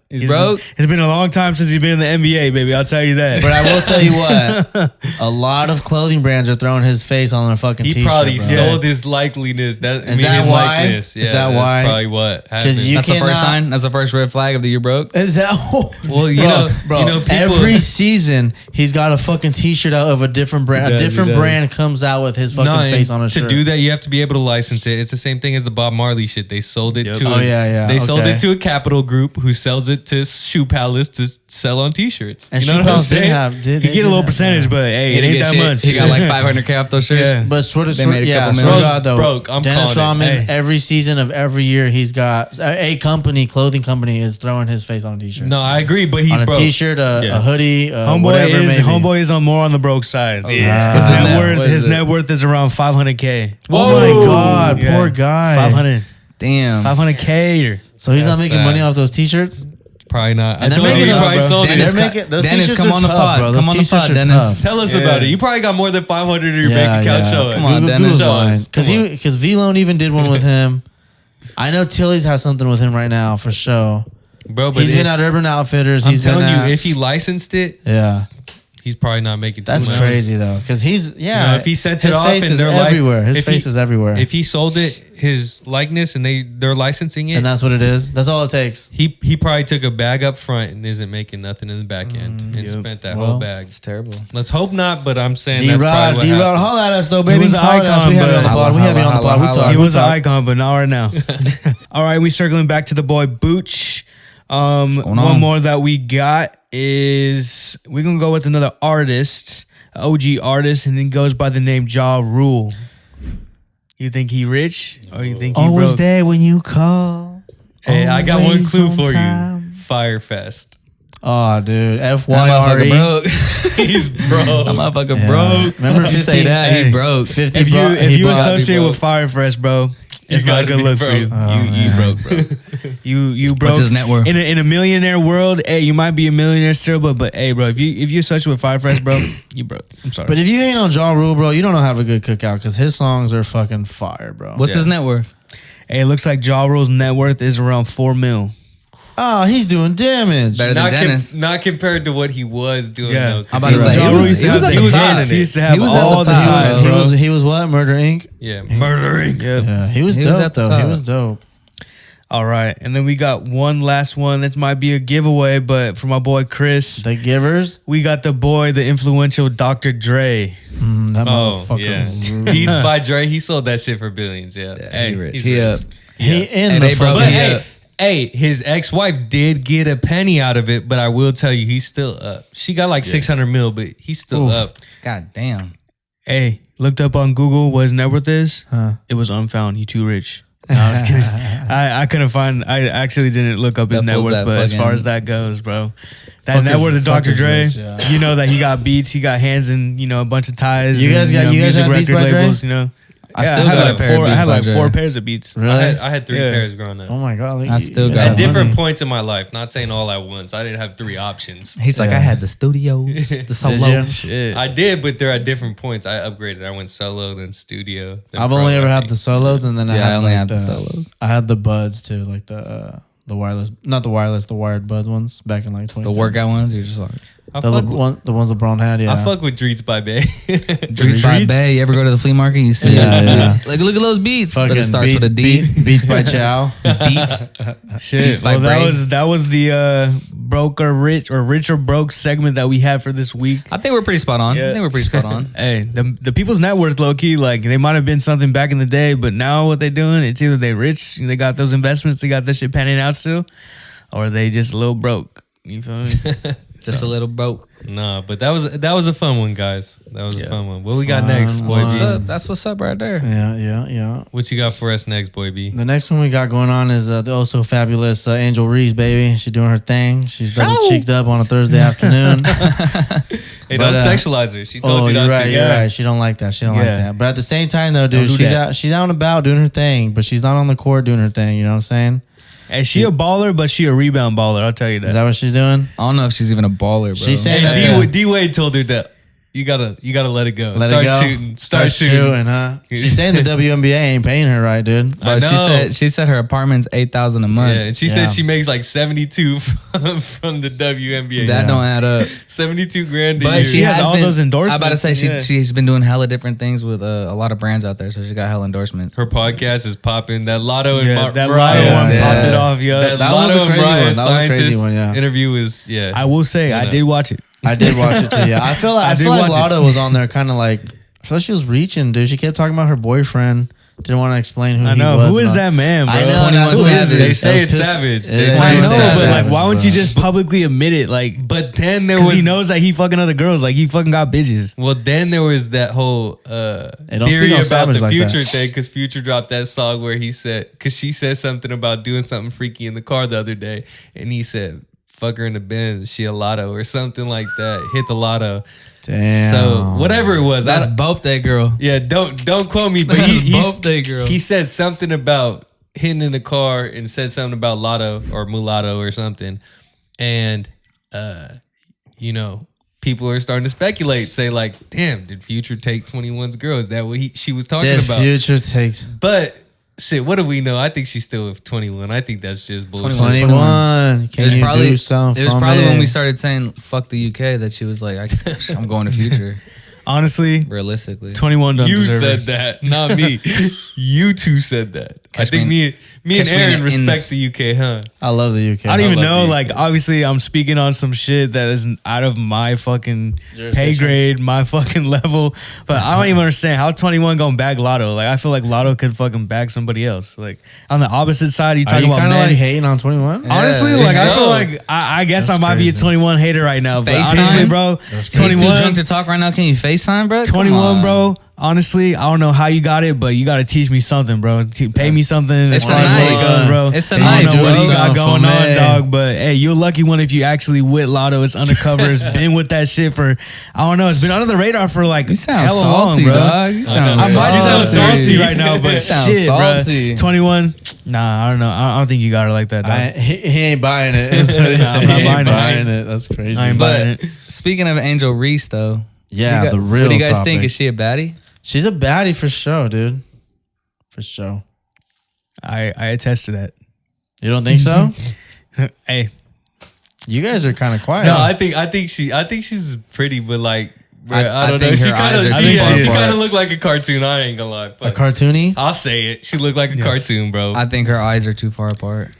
He's broke. It's been a long time since he's been in the NBA, baby. I'll tell you that. But I will tell you what, a lot of clothing brands are throwing his face on their fucking He t-shirt. probably bro. sold his likeliness. Is that his why? likeness. Yeah, Is that that's why? probably what happened. 'Cause you That's the cannot- first sign. That's the first red flag of the year broke. Is that Well, you know, people, every season he's got a fucking t-shirt out of a different brand. He A does, different he does. brand comes out with his fucking and face on his to shirt. do that, you have to be able to license it. It's the same thing as the Bob Marley shit. They sold it to. Oh, yeah. They sold Okay. it to a capital group who sells it to Shoe Palace to sell on T-shirts. And you know Shoe what I'm Palace did saying? have. Did he get a little percentage, but hey, He it didn't ain't get that shit. much. He got like 500K off those shirts. Yeah. But swear to They made a couple swear to million. God though, Broke. I'm Dennis calling it. Rodman, Hey. every season of every year he's got a clothing company is throwing his face on a t-shirt. No, I agree, but he's on a broke. t-shirt, Yeah. a hoodie, whatever it may be. Homeboy is more on the broke side. Yeah. His net worth is around 500K. Oh my Whoa. God, Yeah. poor guy. Damn. 500K. So he's not That's making sad. money off those t-shirts. Probably not. I And they're told you, making he those, probably bro. sold Dennis, it. They're making those Dennis, t-shirts come are on the tough, pod. bro. Come Those on the t-shirts pod, are Dennis. tough. Tell us Yeah. about it. You probably got more than 500 in your bank account. Show us. Come on, Dennis. Google's Show us. lying. Come on. Because V-Lone even did one with him. I know Tilly's has something with him right now for sure. Bro, but He's been at Urban Outfitters. I'm He's been telling you, at, if he licensed it, yeah, he's probably not making too that's much. crazy though. Because he's You know, if he sent it his off face and is they're everywhere. His if face he- is everywhere. If he sold it, his likeness, and they're licensing it, And that's what it is. That's all it takes. he probably took a bag up front and isn't making nothing in the back end and Yep. spent that Well, whole bag. It's terrible. Let's hope not, but I'm saying D-Rod, that's probably what D-Rod, happened. holla at us though, baby. was an Holla at us. icon, We have you on the but- pod. We have you on the pod. We Holla, talk. He We was an talk. icon, but not right now. All right, we circling back to the boy Booch. One on? more that we got is we're gonna go with another artist, OG artist, and he goes by the name Ja Rule. You think he rich or you think he Always broke? there when you call. Hey, I got one Always clue on for time. you. Firefest. Oh, dude. That F-Y-R-E. motherfucker broke. He's broke. That motherfucker Yeah. broke. Remember You 50? say that, Hey. he broke. 50 If you brought- associate broke. with Firefest, bro, it's not a gotta good be look for you. broke. You broke, bro. You broke. What's his net worth? In a millionaire world, hey, you might be a millionaire still, but hey, bro, if you associate with Firefest, bro, you broke. I'm sorry. But if you ain't on Ja Rule, bro, you don't know how to have a good cookout because his songs are fucking fire, bro. What's his net worth? Hey, it looks like Ja Rule's net worth is around 4 mil. Oh, he's doing damage. Better than Dennis. Not compared to what he was doing. Yeah. Though, 'cause I'm about he to was- say, Ja he Rule was- used to he was have at the the top. hits. He used to have He was at all the the top. ties, he bro. was what? Murder Inc. Yeah, murdering. Yeah, he was He was dope at the though. He top. was dope. All right, and then we got one last one. That might be a giveaway, but for my boy Chris, The Givers. we got the influential Dr. Dre. That Oh motherfucker. yeah, ruled. Beats by Dre. He sold that shit for billions. Yeah. Hey, he rich. he's He rich. up. Hey, his ex-wife did get a penny out of it, but I will tell you, he's still up. She got like 600 mil, but he's still up. God damn. Hey, looked up on Google what his net worth is. It was unfound. He too rich. No, I was kidding. I couldn't find. I actually didn't look up his net worth, but as far as that goes, bro, that net worth of Dr. Dre, rich, you know that he got beats, he got hands, and a bunch of ties. You guys got music record labels, I had like 4 pairs of Beats. Really? I had 3 pairs growing up. Oh my god! I still got at different points in my life. Not saying all at once. I didn't have 3 options. He's like, I had the studios, the solo. Shit. I did, but they're at different points. I upgraded. I went solo, then studio. Then I've only ever had the solos, and then I only had the solos. I had the buds too, like the wireless, not the wireless, the wired buds ones back in like 2010. The workout ones. You're just like. The ones LeBron had, yeah. I fuck with Dreets by Bay. Dreets by Bay. You ever go to the flea market? You see, like look at those beats. Fucking but it starts with a D. Beats by Chau. Beats. Shit. Beats by well, that was the broke or rich or rich or broke segment that we had for this week. I think we're pretty spot on. I think we're pretty spot on. Hey, the people's net worth, low key, like they might have been something back in the day, but now what they doing? It's either they rich, they got those investments, they got this shit panning out still, or they just a little broke. You feel me? Just a little broke. Nah, but that was a fun one, guys. That was a fun one. What we got next, Boy B? That's what's up right there. Yeah. What you got for us next, Boy B? The next one we got going on is the also fabulous Angel Reese, baby. She's doing her thing. She's double cheeked up on a Thursday afternoon. Hey, don't sexualize her. She told you not to. You're right. She don't like that. She don't like that. But at the same time, though, dude, she's out and about doing her thing, but she's not on the court doing her thing. You know what I'm saying? Hey, she a baller, but she a rebound baller. I'll tell you that. Is that what she's doing? I don't know if she's even a baller, bro. She's saying that. D Wade told her that you gotta let it go. Start shooting, huh? She's saying the WNBA ain't paying her right, dude. But she said her apartment's $8,000 a month. Yeah, and she said she makes like 72 from the WNBA. That don't add up. 72 grand a but year. She has all those endorsements. I'm about to say she's been doing hella different things with a lot of brands out there, so she got hella endorsements. Her podcast is popping. That Lotto and that Lotto one popped it off, yo. That was a crazy one. That was a crazy one, yeah. Interview was, I will say, I did watch it. I did watch it too. Yeah, I feel like Lotto was on there, kind of like. I feel like she was reaching, dude. She kept talking about her boyfriend. Didn't want to explain who he was. Who is that man, bro? I know. 21 Savage. They say it's Savage. I know, but like, why wouldn't you just publicly admit it? Like, but then there was he knows that he fucking other girls. Like, he fucking got bitches. Well, then there was that whole theory about the Future thing, because Future dropped that song where he said, because she said something about doing something freaky in the car the other day, and he said, fuck her in the Benz, she a lotto or something like that. Hit the lotto. Damn. So whatever it was, that's both that girl. Yeah, don't quote me, but he said something about hitting in the car and said something about lotto or mulatto or something, and people are starting to speculate, say like, damn, did Future take 21's girl? Is that what she was talking about? Future takes, but. Shit, what do we know? I think she's still with 21. I think that's just bullshit. 21. Can you do something? It was probably when we started saying fuck the UK that she was like, I'm going to Future. Honestly, realistically, 21 don't you deserve said it. that, not me. You two said that. I think me and Aaron respect the UK, huh? I love the UK. I don't even know. Like, obviously, I'm speaking on some shit that is out of my fucking pay grade, my fucking level. But I don't even understand how 21 gonna bag Lotto. Like, I feel like Lotto could fucking bag somebody else. Like, on the opposite side, you talking about men. Kind of like hating on 21. Honestly, like I feel like I guess I might be a 21 hater right now. But honestly, bro, 21. He's too drunk to talk right now. Can you FaceTime, bro? 21, bro. Honestly, I don't know how you got it, but you got to teach me something, bro. Pay me something as far as where it goes, bro. It's a I night, don't know what bro. you got going on, dog. But hey, you're a lucky one if you actually with Lotto. It's undercover. It's been with that shit for, I don't know. It's been under the radar for like hella salty, long, bro. Dog. You sound I might sound salty right now, but shit, salty. bro. 21. Nah, I don't know. I don't think you got her like that, dog. He ain't buying it. That's what I'm not buying it. That's crazy. I ain't buying it. Speaking of Angel Reese, though. Yeah, the real. What do you guys topic. think? Is she a baddie? She's a baddie for sure, dude. For sure. I attest to that. You don't think so? Hey, you guys are kind of quiet. No, I think she's pretty, but like, bro, I don't know. think She her kind eyes of are too far she apart. kind of looked like a cartoon. I ain't gonna lie. A cartoony? I'll say it. She looked like a cartoon, bro. I think her eyes are too far apart.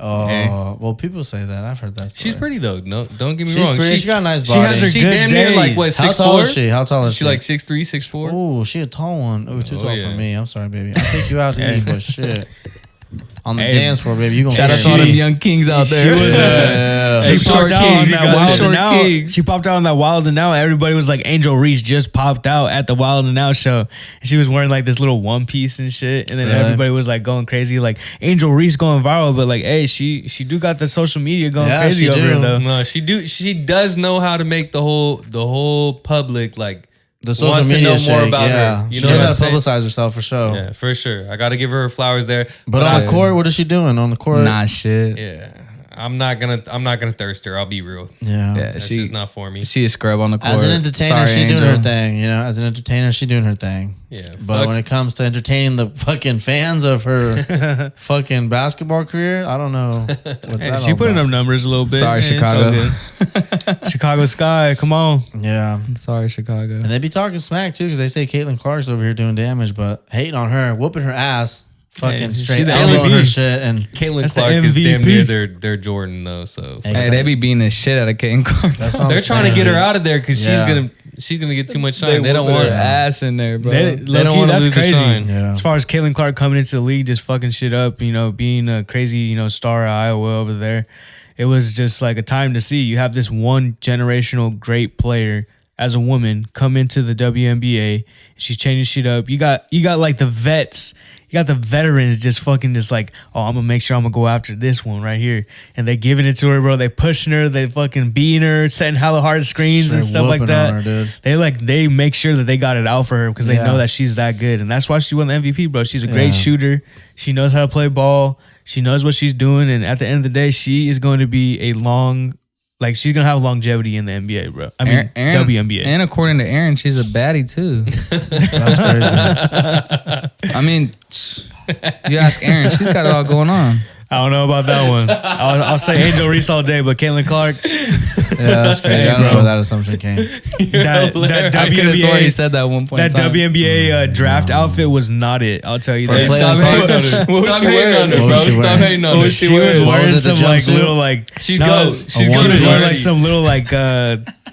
Oh, well, people say that. I've heard that story. She's pretty though. No, don't get me She's wrong. pretty. She got a nice body. She has her She good damn near like what, How 6'4"? tall is she? How tall is she? She like 6'3", 6'4"? Oh, she a tall one. Oh, too tall yeah. for me. I'm sorry, baby. I'll take you out to eat, but shit. on the dance floor, baby. You gonna shout out to all them young kings out there. She popped out on that Wild and Out. She popped out on that Wild and Out. Everybody was like, Angel Reese just popped out at the Wild and Out show. And she was wearing like this little one piece and shit. And then everybody was like going crazy, like Angel Reese going viral. But like, hey, she do got the social media going crazy over here though. No, she does know how to make the whole public like. The social media to know more about her. You know, she knows how to publicize herself for sure. Yeah, for sure. I got to give her flowers there. But on the court, what is she doing on the court? Nah, shit. Yeah, I'm not gonna thirst her. I'll be real. Yeah, that's just not for me. She a scrub on the court. As an entertainer, she's doing her thing. You know, as an entertainer, she's doing her thing. Yeah, but when it comes to entertaining the fucking fans of her fucking basketball career, I don't know. She put in up numbers a little bit. Sorry, Chicago. Chicago Sky, come on. Yeah, sorry, Chicago. And they be talking smack too because they say Caitlin Clark's over here doing damage, but hating on her, whooping her ass. Fucking straight elbowing her shit, and Caitlin Clark is damn near their Jordan though. So hey, they be beating the shit out of Caitlin Clark. They're trying to get her out of there because she's gonna get too much shine. They don't want her ass in there, bro. They don't want to lose the shine. Yeah. As far as Caitlin Clark coming into the league, just fucking shit up, you know, being a crazy, you know, star at Iowa over there, it was just like a time to see. You have this one generational great player as a woman come into the WNBA. She's changing shit up. You got like the vets. You got the veterans just fucking just like, oh, I'm going to make sure I'm going to go after this one right here. And they giving it to her, bro. They pushing her. They fucking beating her, setting hella hard screens and stuff like that. Her, they make sure that they got it out for her because they know that she's that good. And that's why she won the MVP, bro. She's a great shooter. She knows how to play ball. She knows what she's doing. And at the end of the day, she is going to be she's going to have longevity in the NBA, bro. I mean, WNBA. And according to Aaron, she's a baddie, too. That's crazy. I mean, you ask Aaron, she's got it all going on. I don't know about that one. I'll say Angel Reese all day, but Caitlin Clark. Yeah, that's crazy. I don't know where that assumption came. That WNBA, he said that at one point. That WNBA draft outfit was not it. I'll tell you that. Stop hating on her. Stop hating on her, bro. Stop hating on her. She was wearing some like little like. She's good. She was wearing like some little like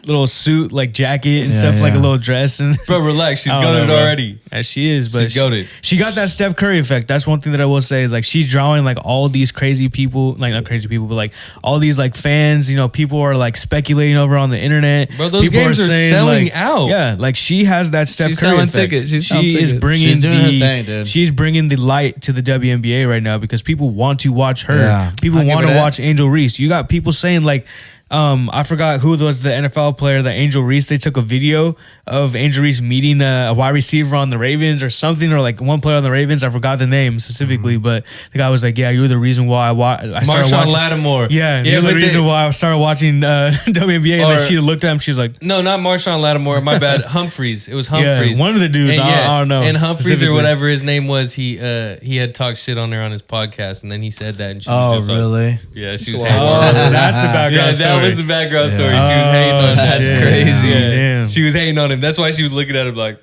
little suit like jacket and stuff like a little dress and. Bro, relax. She's goated already. Yeah, she is, but she's goated. She got that Steph Curry effect. That's one thing that I will say is like she's drawing like all these crazy people, like not crazy people, but like all these like fans. You know, people are like speculating over on the internet. Bro, those people games are saying, selling like, out. Yeah, like she has that Steph she's Curry effect. Tickets. She is bringing she's doing her thing, dude. She's bringing the light to the WNBA right now because people want to watch her. Yeah. People want to watch Angel Reese. You got people saying like. I forgot who was the NFL player, the Angel Reese. They took a video of Angel Reese meeting a wide receiver on the Ravens or something, or like one player on the Ravens. I forgot the name specifically, but the guy was like, "Yeah, you're the reason why I started watching." Lattimore. Yeah, you're the reason why I started watching WNBA. And then she looked at him. She was like, "No, not Marshawn Lattimore. My bad. Humphreys. It was Humphreys. Yeah, one of the dudes. I don't know. And Humphreys or whatever his name was. He had talked shit on her on his podcast, and then he said that. And she was just really? Like, yeah, she was. Oh, so that's the background story. That was the background story. She was hating on him. That's crazy. Yeah. Damn. She was hating on him. That's why she was looking at him like,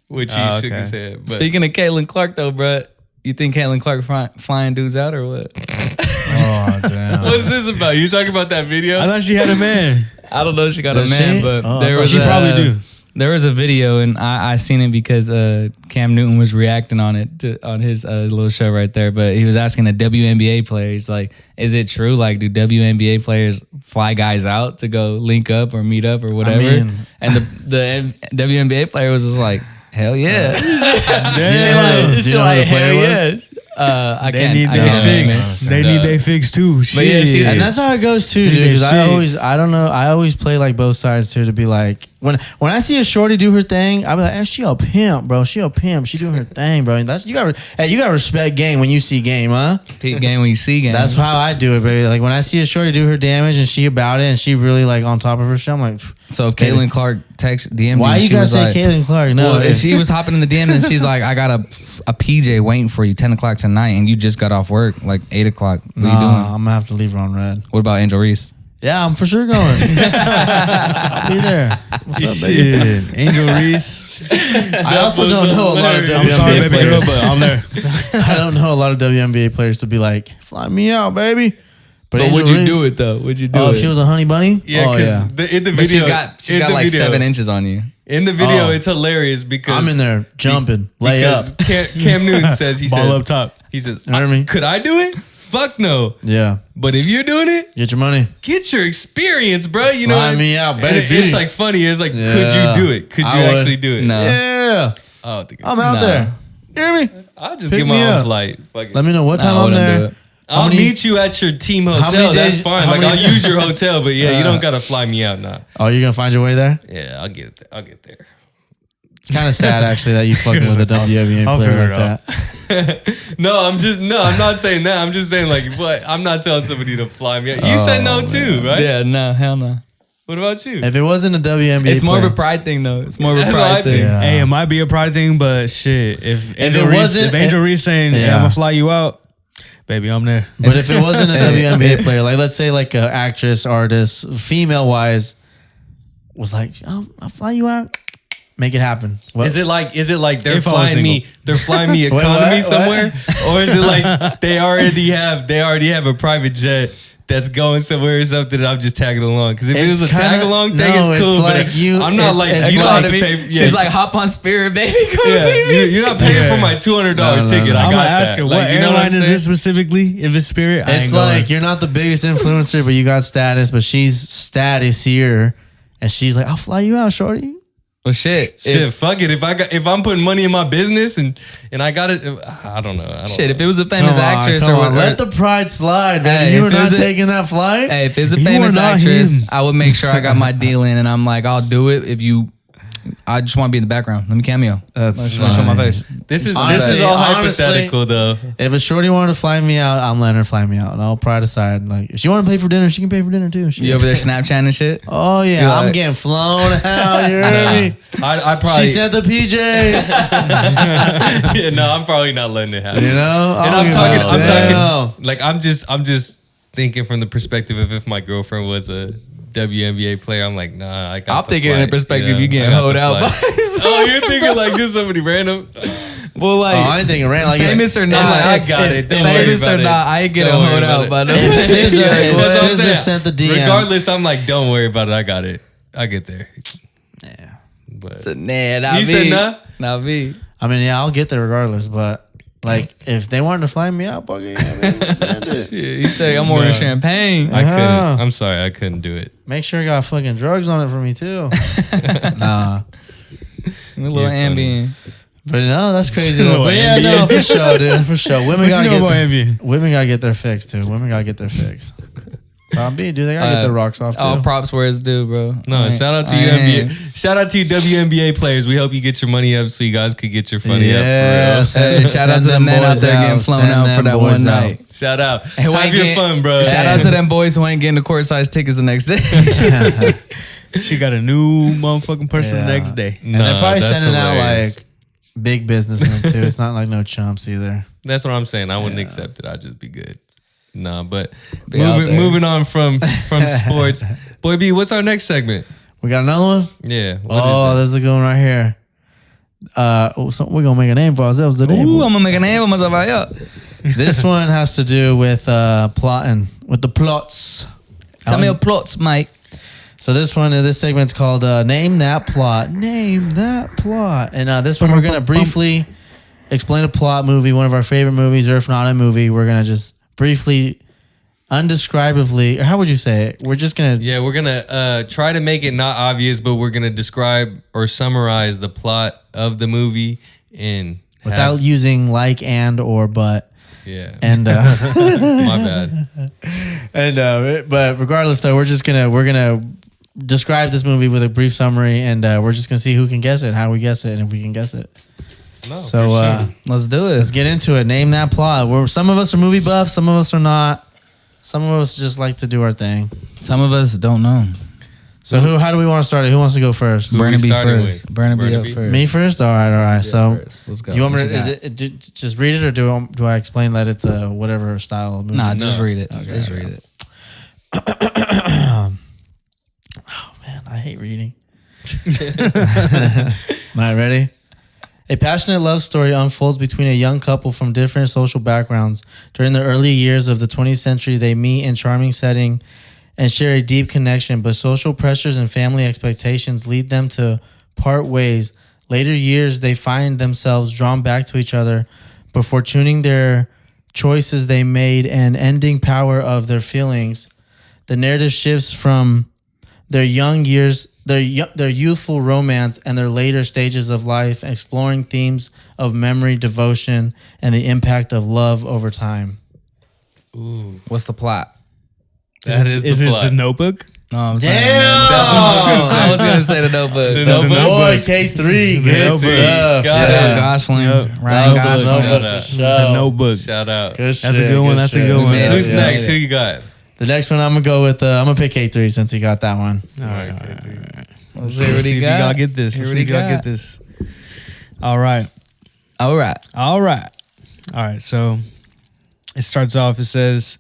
which he shook his head. But speaking of Caitlin Clark, though, bro, you think Caitlin Clark flying dudes out or what? Oh, damn. What's this about? You talking about that video? I thought she had a man. I don't know if she got a Does man, she? but there was she probably do. There was a video, and I seen it because Cam Newton was reacting on it on his little show right there. But he was asking a WNBA player, he's like, "Is it true? Like, do WNBA players fly guys out to go link up or meet up or whatever?" And the WNBA player was just like, "Hell yeah!" She like, "Hell yeah!" They need their fix. They need their fix too. Shit. Yeah, and that's how it goes too, dude. Because I always play like both sides too. To be like, when I see a shorty do her thing, I be like, hey, she a pimp, bro. She a pimp. She doing her thing, bro. And that's you gotta respect game when you see game, huh? Peep game when you see game. That's how I do it, baby. Like when I see a shorty do her damage and she about it and she really like on top of her shit, I'm like. So if Caitlin Clark texts DM, why you gotta say Caitlin Clark? No, well, if she was hopping in the DM and she's like, I got a PJ waiting for you 10 o'clock tonight, and you just got off work like 8 o'clock. What are you doing? I'm gonna have to leave her on red. What about Angel Reese? Yeah, I'm for sure going. I'll be there. What's up, baby? Angel Reese. I also don't know a lot of WNBA players. But I'm there. I don't know a lot of WNBA players to be like, fly me out, baby. But would you do it though? Would you do it? If she was a honey bunny? Yeah, because in the video, she's got like 7 inches on you. In the video, it's hilarious because I'm in there jumping, lay up. Cam Newton says ball up top. He says, You know what I mean? could I do it? Fuck no. Yeah. But if you're doing it, Get your money. get your experience, bro. You Fly know, me out, and baby. it's like funny. It's like, Yeah. could you do it? Could you I would. actually do it? No. Yeah. I don't think I'm out Nah. there. You hear me? I'll just Pick get me my own up. flight. Fuck it. Let me know what time I I'm wouldn't do there. it. I'll many- meet you at your team many hotel. That's days- fine. how Like, many- I'll use your hotel, but yeah, you don't gotta fly me out now. Oh, you're gonna find your way there? Yeah, I'll get it. I'll get there. It's kind of sad actually that you fucking with a WNBA I'll player figure like it that. No, I'm not saying that. I'm just saying like, what? I'm not telling somebody to fly me out. You said no too, right? Yeah, no, hell no. What about you? If it wasn't a WNBA It's more of player, a pride thing, though. It's more of a That's what I pride thing. think. Yeah. Hey, it might be a pride thing, but shit, if Angel it Reese, wasn't- if Angel Reese saying, "Hey, Yeah. I'm gonna fly you out," baby, I'm there. But if it wasn't a WNBA player, like let's say like an actress, artist, female wise, was like, I'll fly you out, make it happen. What? Is it like they're If I was flying me? single. They're flying me Wait, economy what? somewhere, or is it like they already have a private jet that's going somewhere or something, and I'm just tagging along? Because if it was a tag along thing, it's cool. But I'm not like it's you don't like- have to pay. She's like, hop on Spirit, baby. Come yeah, see me. you're not paying for my $200 No, ticket. no. I I'm got gonna ask that. her, Like, what you know airline I'm is saying? this specifically? If it's Spirit, I It's ain't like going. you're not the biggest influencer, but you got status. But she's status here, and she's like, "I'll fly you out, shorty." Well, shit. Shit, fuck it. If I'm putting money in my business and I got it, I don't know. If it was a famous Come on, actress come or on. Let the pride slide, man. Hey, You if were it not was a- taking that flight. Hey, if it's a You famous are not actress, him. I would make sure I got my deal in, and I'm like, I'll do it if you. I just want to be in the background. Let me cameo. That's I just want to show my face. This is Honestly, all honestly, hypothetical though. If a shorty wanted to fly me out, I'm letting her fly me out. And I'll pride aside. Like, if she want to pay for dinner, she can pay for dinner too. Shit. You over there Snapchatting and shit? Oh yeah, You're I'm like- getting flown out. You heard me? I probably She said the PJ. yeah, no, I'm probably not letting it happen. You know, And I I'm don't give a talking damn. like I'm just thinking from the perspective of if my girlfriend was a WNBA player, I'm like, nah, I got I'm the thinking in flight, the perspective know? you getting I got hoed the out flight. by Oh, you're thinking like just somebody random? Well, like, Oh, I ain't thinking random. Like, famous or I'm not, like, I got it. Don't worry famous about or it. not, I ain't getting Don't worry hoed about out it. by no. If SZA, That's if what I'm SZA saying. sent the DM, Regardless, I'm like, don't worry about it. I got it. I get there. Yeah. But Nah, not You me. said nah? Not me. I mean, yeah, I'll get there regardless. But like, if they wanted to fly me out, fuck it, yeah, man, send it. Shit, he said I'm ordering champagne. I Yeah. couldn't. I'm sorry, I couldn't do it. Make sure you got fucking drugs on it for me too. Nah. A little You're funny. Ambien. But no, that's crazy though. But yeah, no, for sure, dude, for sure. Women What you gotta know about get NBA? women gotta get their fix too. Women gotta get their fix. Tom B, dude, they gotta get their rocks off too. All props where it's due, bro. No, shout out to you NBA. Shout out to you WNBA players. We hope you get your money up so you guys could get your money up Yeah, for real. Hey, shout out to the them men out boys there getting out. flown Send out for them that boys one out. night. Shout out. Hey, who Have ain't your getting- fun, bro. Shout out to them boys who ain't getting the court size tickets the next day. She got a new motherfucking person Yeah. the next day. And they're probably that's sending hilarious. out like big businessmen too. It's not like no chumps either. That's what I'm saying. I wouldn't accept it. I'd just be good. Nah, but Be out there. moving on from sports. Boy B, what's our next segment? We got another one. Yeah. What Oh, is this is a good one right here. So we're gonna make a name for ourselves today. Ooh, I'm gonna make a name of myself right up. This one has to do with plotting, with the plots. Tell me your plots, Mike. So this segment's called Name That Plot. Name That Plot. And this one we're going to briefly explain a plot movie, one of our favorite movies, or if not a movie, we're going to just briefly, undescribably, or how would you say it? We're just going to... Yeah, we're going to try to make it not obvious, but we're going to describe or summarize the plot of the movie in... Without using like, and, or, but. Yeah. And... My bad. And but regardless though, we're gonna describe this movie with a brief summary, and we're just gonna see who can guess it, how we guess it, and if we can guess it. No, So for sure. Let's do let's it. get into it. Name that plot. Some of us are movie buffs, some of us are not. Some of us just like to do our thing. Some of us don't know. So how do we want to start it? Who wants to go first? Who we Burnaby starting first. with? Burnaby up Burnaby? first. Me first. All right. So First. Let's go. you want me? What To, got? just read it, or do I explain that it's a whatever style of movie? Nah, just No. read it. Okay. Just read it. Oh man, I hate reading. All right, ready? A passionate love story unfolds between a young couple from different social backgrounds. During the early years of the 20th century, they meet in charming setting and share a deep connection, but social pressures and family expectations lead them to part ways. Later years, they find themselves drawn back to each other before tuning their choices they made and ending power of their feelings. The narrative shifts from their young years, their youthful romance, and their later stages of life, exploring themes of memory, devotion, and the impact of love over time. Ooh. What's the plot? That is the plot. Is it The Notebook? No, I'm saying, Damn! I was gonna say The Notebook. The Notebook. Boy, K3, good stuff. Shout out Gosling, Yep. Ryan That was the Gosling. Notebook. The Notebook. Shout out. Good That's a shit, good one. That's a shit. good one. made it. Who's Yeah. next? Who you got? The next one I'm gonna go with. I'm gonna pick K3 since he got that one. All right. Let's See if you got. all get this. Hear Let's what see he if y'all got. get this. All right. All right. All right. So it starts off. It says,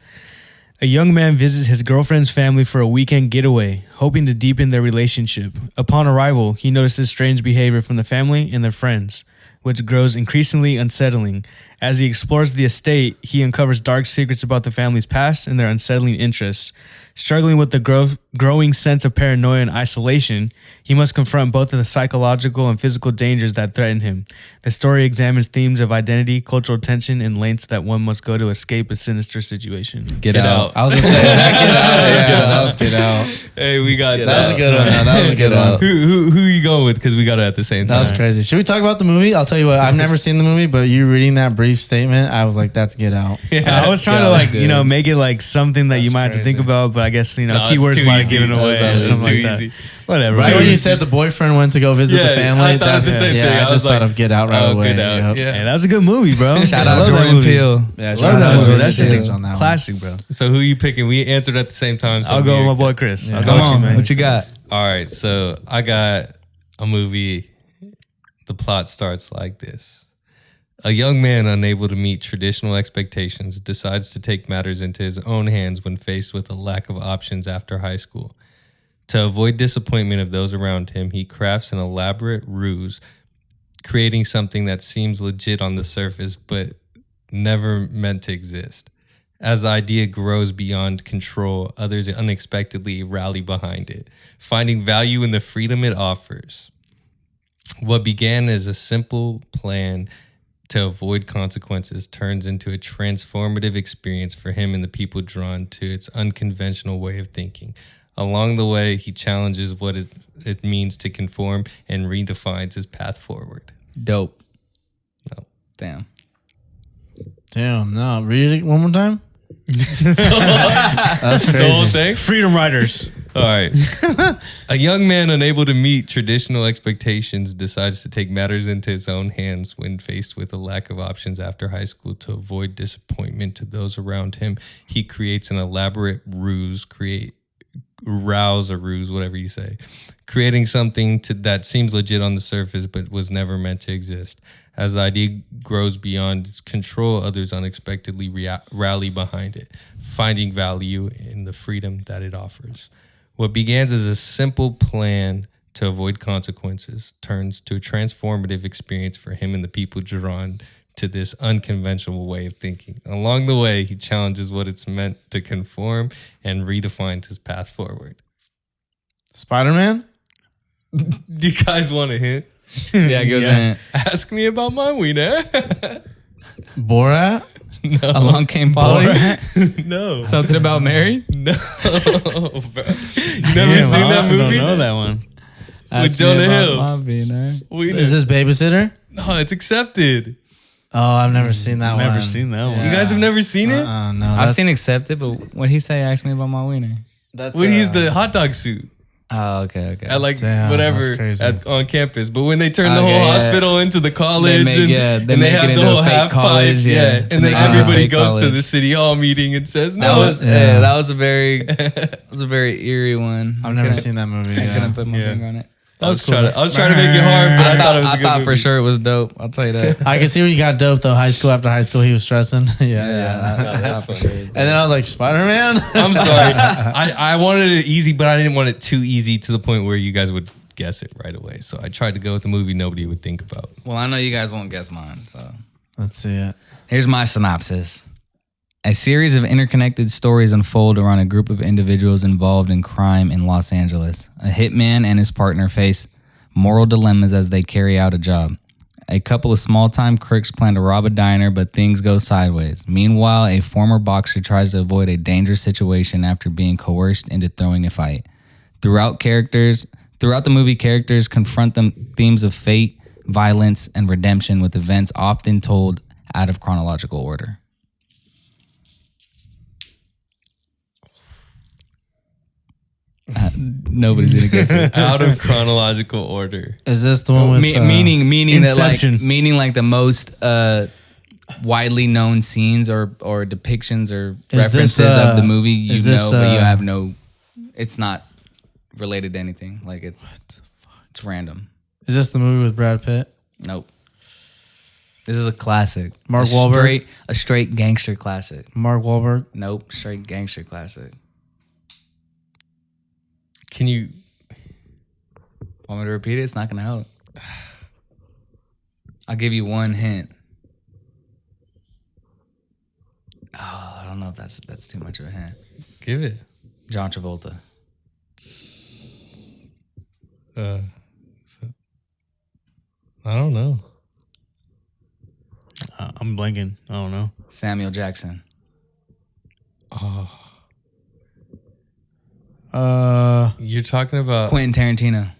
a young man visits his girlfriend's family for a weekend getaway, hoping to deepen their relationship. Upon arrival, he notices strange behavior from the family and their friends, which grows increasingly unsettling. As he explores the estate, he uncovers dark secrets about the family's past and their unsettling interests. Struggling with the growing sense of paranoia and isolation, he must confront both of the psychological and physical dangers that threaten him. The story examines themes of identity, cultural tension, and lengths that one must go to escape a sinister situation. Get out. I was gonna say, is that Get Out? Yeah, that was Get Out. Hey, we got That was a good one. though. That was a good one. Who you going with? Because we got it at the same time. That was crazy. Should we talk about the movie? I'll tell you what. I've never seen the movie, but you reading that brief statement, I was like, "That's Get Out." Yeah. I was trying to was good. make it like something that you That's might have to crazy. think about, but I guess, No, it's keywords too might have easy. given away That or was something too like that. easy. Whatever. Right Right? when you said the boyfriend went to go visit Yeah, the family, I thought it was the same thing. Yeah, I I was just thought like, of Get Out right oh, away. Get Out. Yep. Yeah. Hey, that was a good movie, bro. Shout I out love that Jordan movie. Peele. Yeah, Love shout that out movie. Jordan That shit's Peele a on that one. classic, bro. So who you picking? We answered at the same time. So I'll go with my boy Chris. Yeah. I'll go Come with you, on. man. What you got? All right. So I got a movie. The plot starts like this. A young man unable to meet traditional expectations decides to take matters into his own hands when faced with a lack of options after high school. To avoid disappointment of those around him, he crafts an elaborate ruse, creating something that seems legit on the surface but never meant to exist. As the idea grows beyond control, others unexpectedly rally behind it, finding value in the freedom it offers. What began as a simple plan to avoid consequences turns into a transformative experience for him and the people drawn to its unconventional way of thinking. Along the way, he challenges what it means to conform and redefines his path forward. Dope. No. Damn. Damn, no. Read it one more time. That's crazy. The whole thing? Freedom Riders. All right. A young man unable to meet traditional expectations decides to take matters into his own hands when faced with a lack of options after high school. To avoid disappointment to those around him, he creates an elaborate ruse, whatever you say, creating something that seems legit on the surface but was never meant to exist. As the idea grows beyond its control, others unexpectedly rally behind it, finding value in the freedom that it offers. What begins as a simple plan to avoid consequences turns to a transformative experience for him and the people drawn to this unconventional way of thinking. Along the way, he challenges what it's meant to conform and redefines his path forward. Spider-Man? Do you guys want a hint? Yeah, it goes in. Ask me about my wiener. Borat? Along Came Polly. No. Something about Mary? No. Bro. You never Damn, seen I that also movie? don't know that one. With Jonah Hill. Wiener. Is this Babysitter? No, it's Accepted. Oh, I've never seen that one. Never seen that one. You guys have never seen it? No. I've seen Accepted, but when he say ask me about my wiener. That's, When he used the hot dog suit Oh, okay. at like Damn, whatever that's crazy. on campus. But when they turn the Okay, whole yeah. hospital into the college make- and, yeah, they and they make it have the into a whole fake half college, pipe, yeah. and then Make it into a everybody fake goes to college. the city hall meeting and says, That no, was Yeah. that was a very eerie one. I've never seen that movie. I Yeah. couldn't put my Yeah. finger on it. I was trying to make it hard, but I thought it was a good I thought movie. for sure it was dope. I'll tell you that. I can see where you got dope though. High school after high school, he was stressing. that's for funny. sure. And then I was like, Spider-Man? I'm sorry. I wanted it easy, but I didn't want it too easy to the point where you guys would guess it right away. So I tried to go with the movie nobody would think about. Well, I know you guys won't guess mine, so Let's see it. here's my synopsis. A series of interconnected stories unfold around a group of individuals involved in crime in Los Angeles. A hitman and his partner face moral dilemmas as they carry out a job. A couple of small-time crooks plan to rob a diner, but things go sideways. Meanwhile, a former boxer tries to avoid a dangerous situation after being coerced into throwing a fight. Throughout the movie, characters confront the themes of fate, violence, and redemption with events often told out of chronological order. Nobody's gonna guess it. Out of chronological order. Is this the one with meaning Inception. that like the most widely known scenes or depictions or references of the movie you know, but you have no. It's not related to anything. Like it's random. Is this the movie with Brad Pitt? Nope. This is a classic. Mark Wahlberg? A straight gangster classic. Mark Wahlberg? Nope. Straight gangster classic. Can you want me to repeat it? It's not gonna help. I'll give you one hint. Oh, I don't know if that's too much of a hint. give it? John Travolta. I don't know. I'm blanking. I don't know. Samuel Jackson. You're talking about Quentin Tarantino.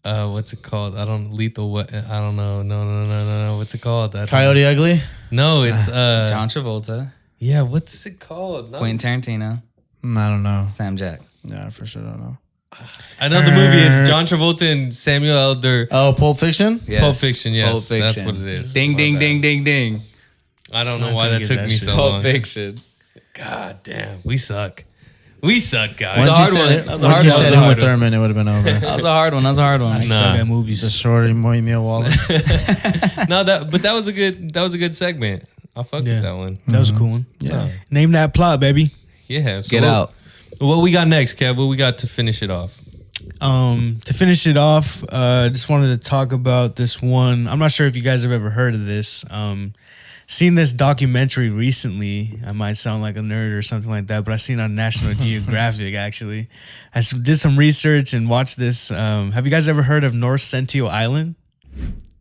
what's it called? I don't know. No. What's it called? Coyote Ugly? No, it's John Travolta. Yeah, what's it called? No. Quentin Tarantino. I don't know. Sam Jack. Yeah, for sure don't know. I know the movie is John Travolta and Samuel Elder. Oh, Pulp Fiction? Yes. Pulp Fiction, yes. Pulp Fiction. That's what it is. Ding, My ding, bad. ding, ding, ding. I don't know why couldn't that get took that me shit. so Pulp long. Fiction. God damn, we suck. We suck, guys. Once a you hard one. said That was it, a once hard you one. said That was a Uma hard one. Thurman, it would have been over. That was a hard one. I suck at movies. The shorty Meal Wallace. No, that was a good segment. I fucked with that one. That was a cool one. Yeah. Name that plot, baby. Yeah. So Get out. What we got next, Kev? What we got to finish it off? To finish it off, just wanted to talk about this one. I'm not sure if you guys have ever heard of this. Seen this documentary recently. I might sound like a nerd or something like that, but I seen it on National Geographic actually. Did some research and watched this. Have you guys ever heard of North Sentinel Island?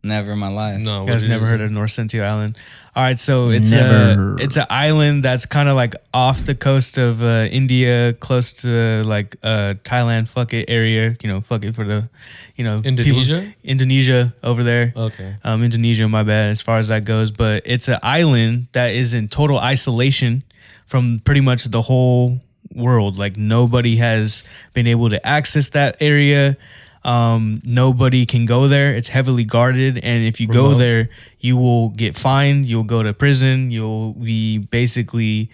Never in my life. No, You guys what never is heard it? of North Sentinel Island? All right, so it's Never. it's an island that's kind of like off the coast of India, close to like Thailand. Fuck it area, fuck it for the, Indonesia? Indonesia over there. Okay. Indonesia, my bad, as far as that goes. But it's an island that is in total isolation from pretty much the whole world. Like nobody has been able to access that area. Nobody can go there. It's heavily guarded, and if you go Remote. there, you will get fined. You'll go to prison. You'll be basically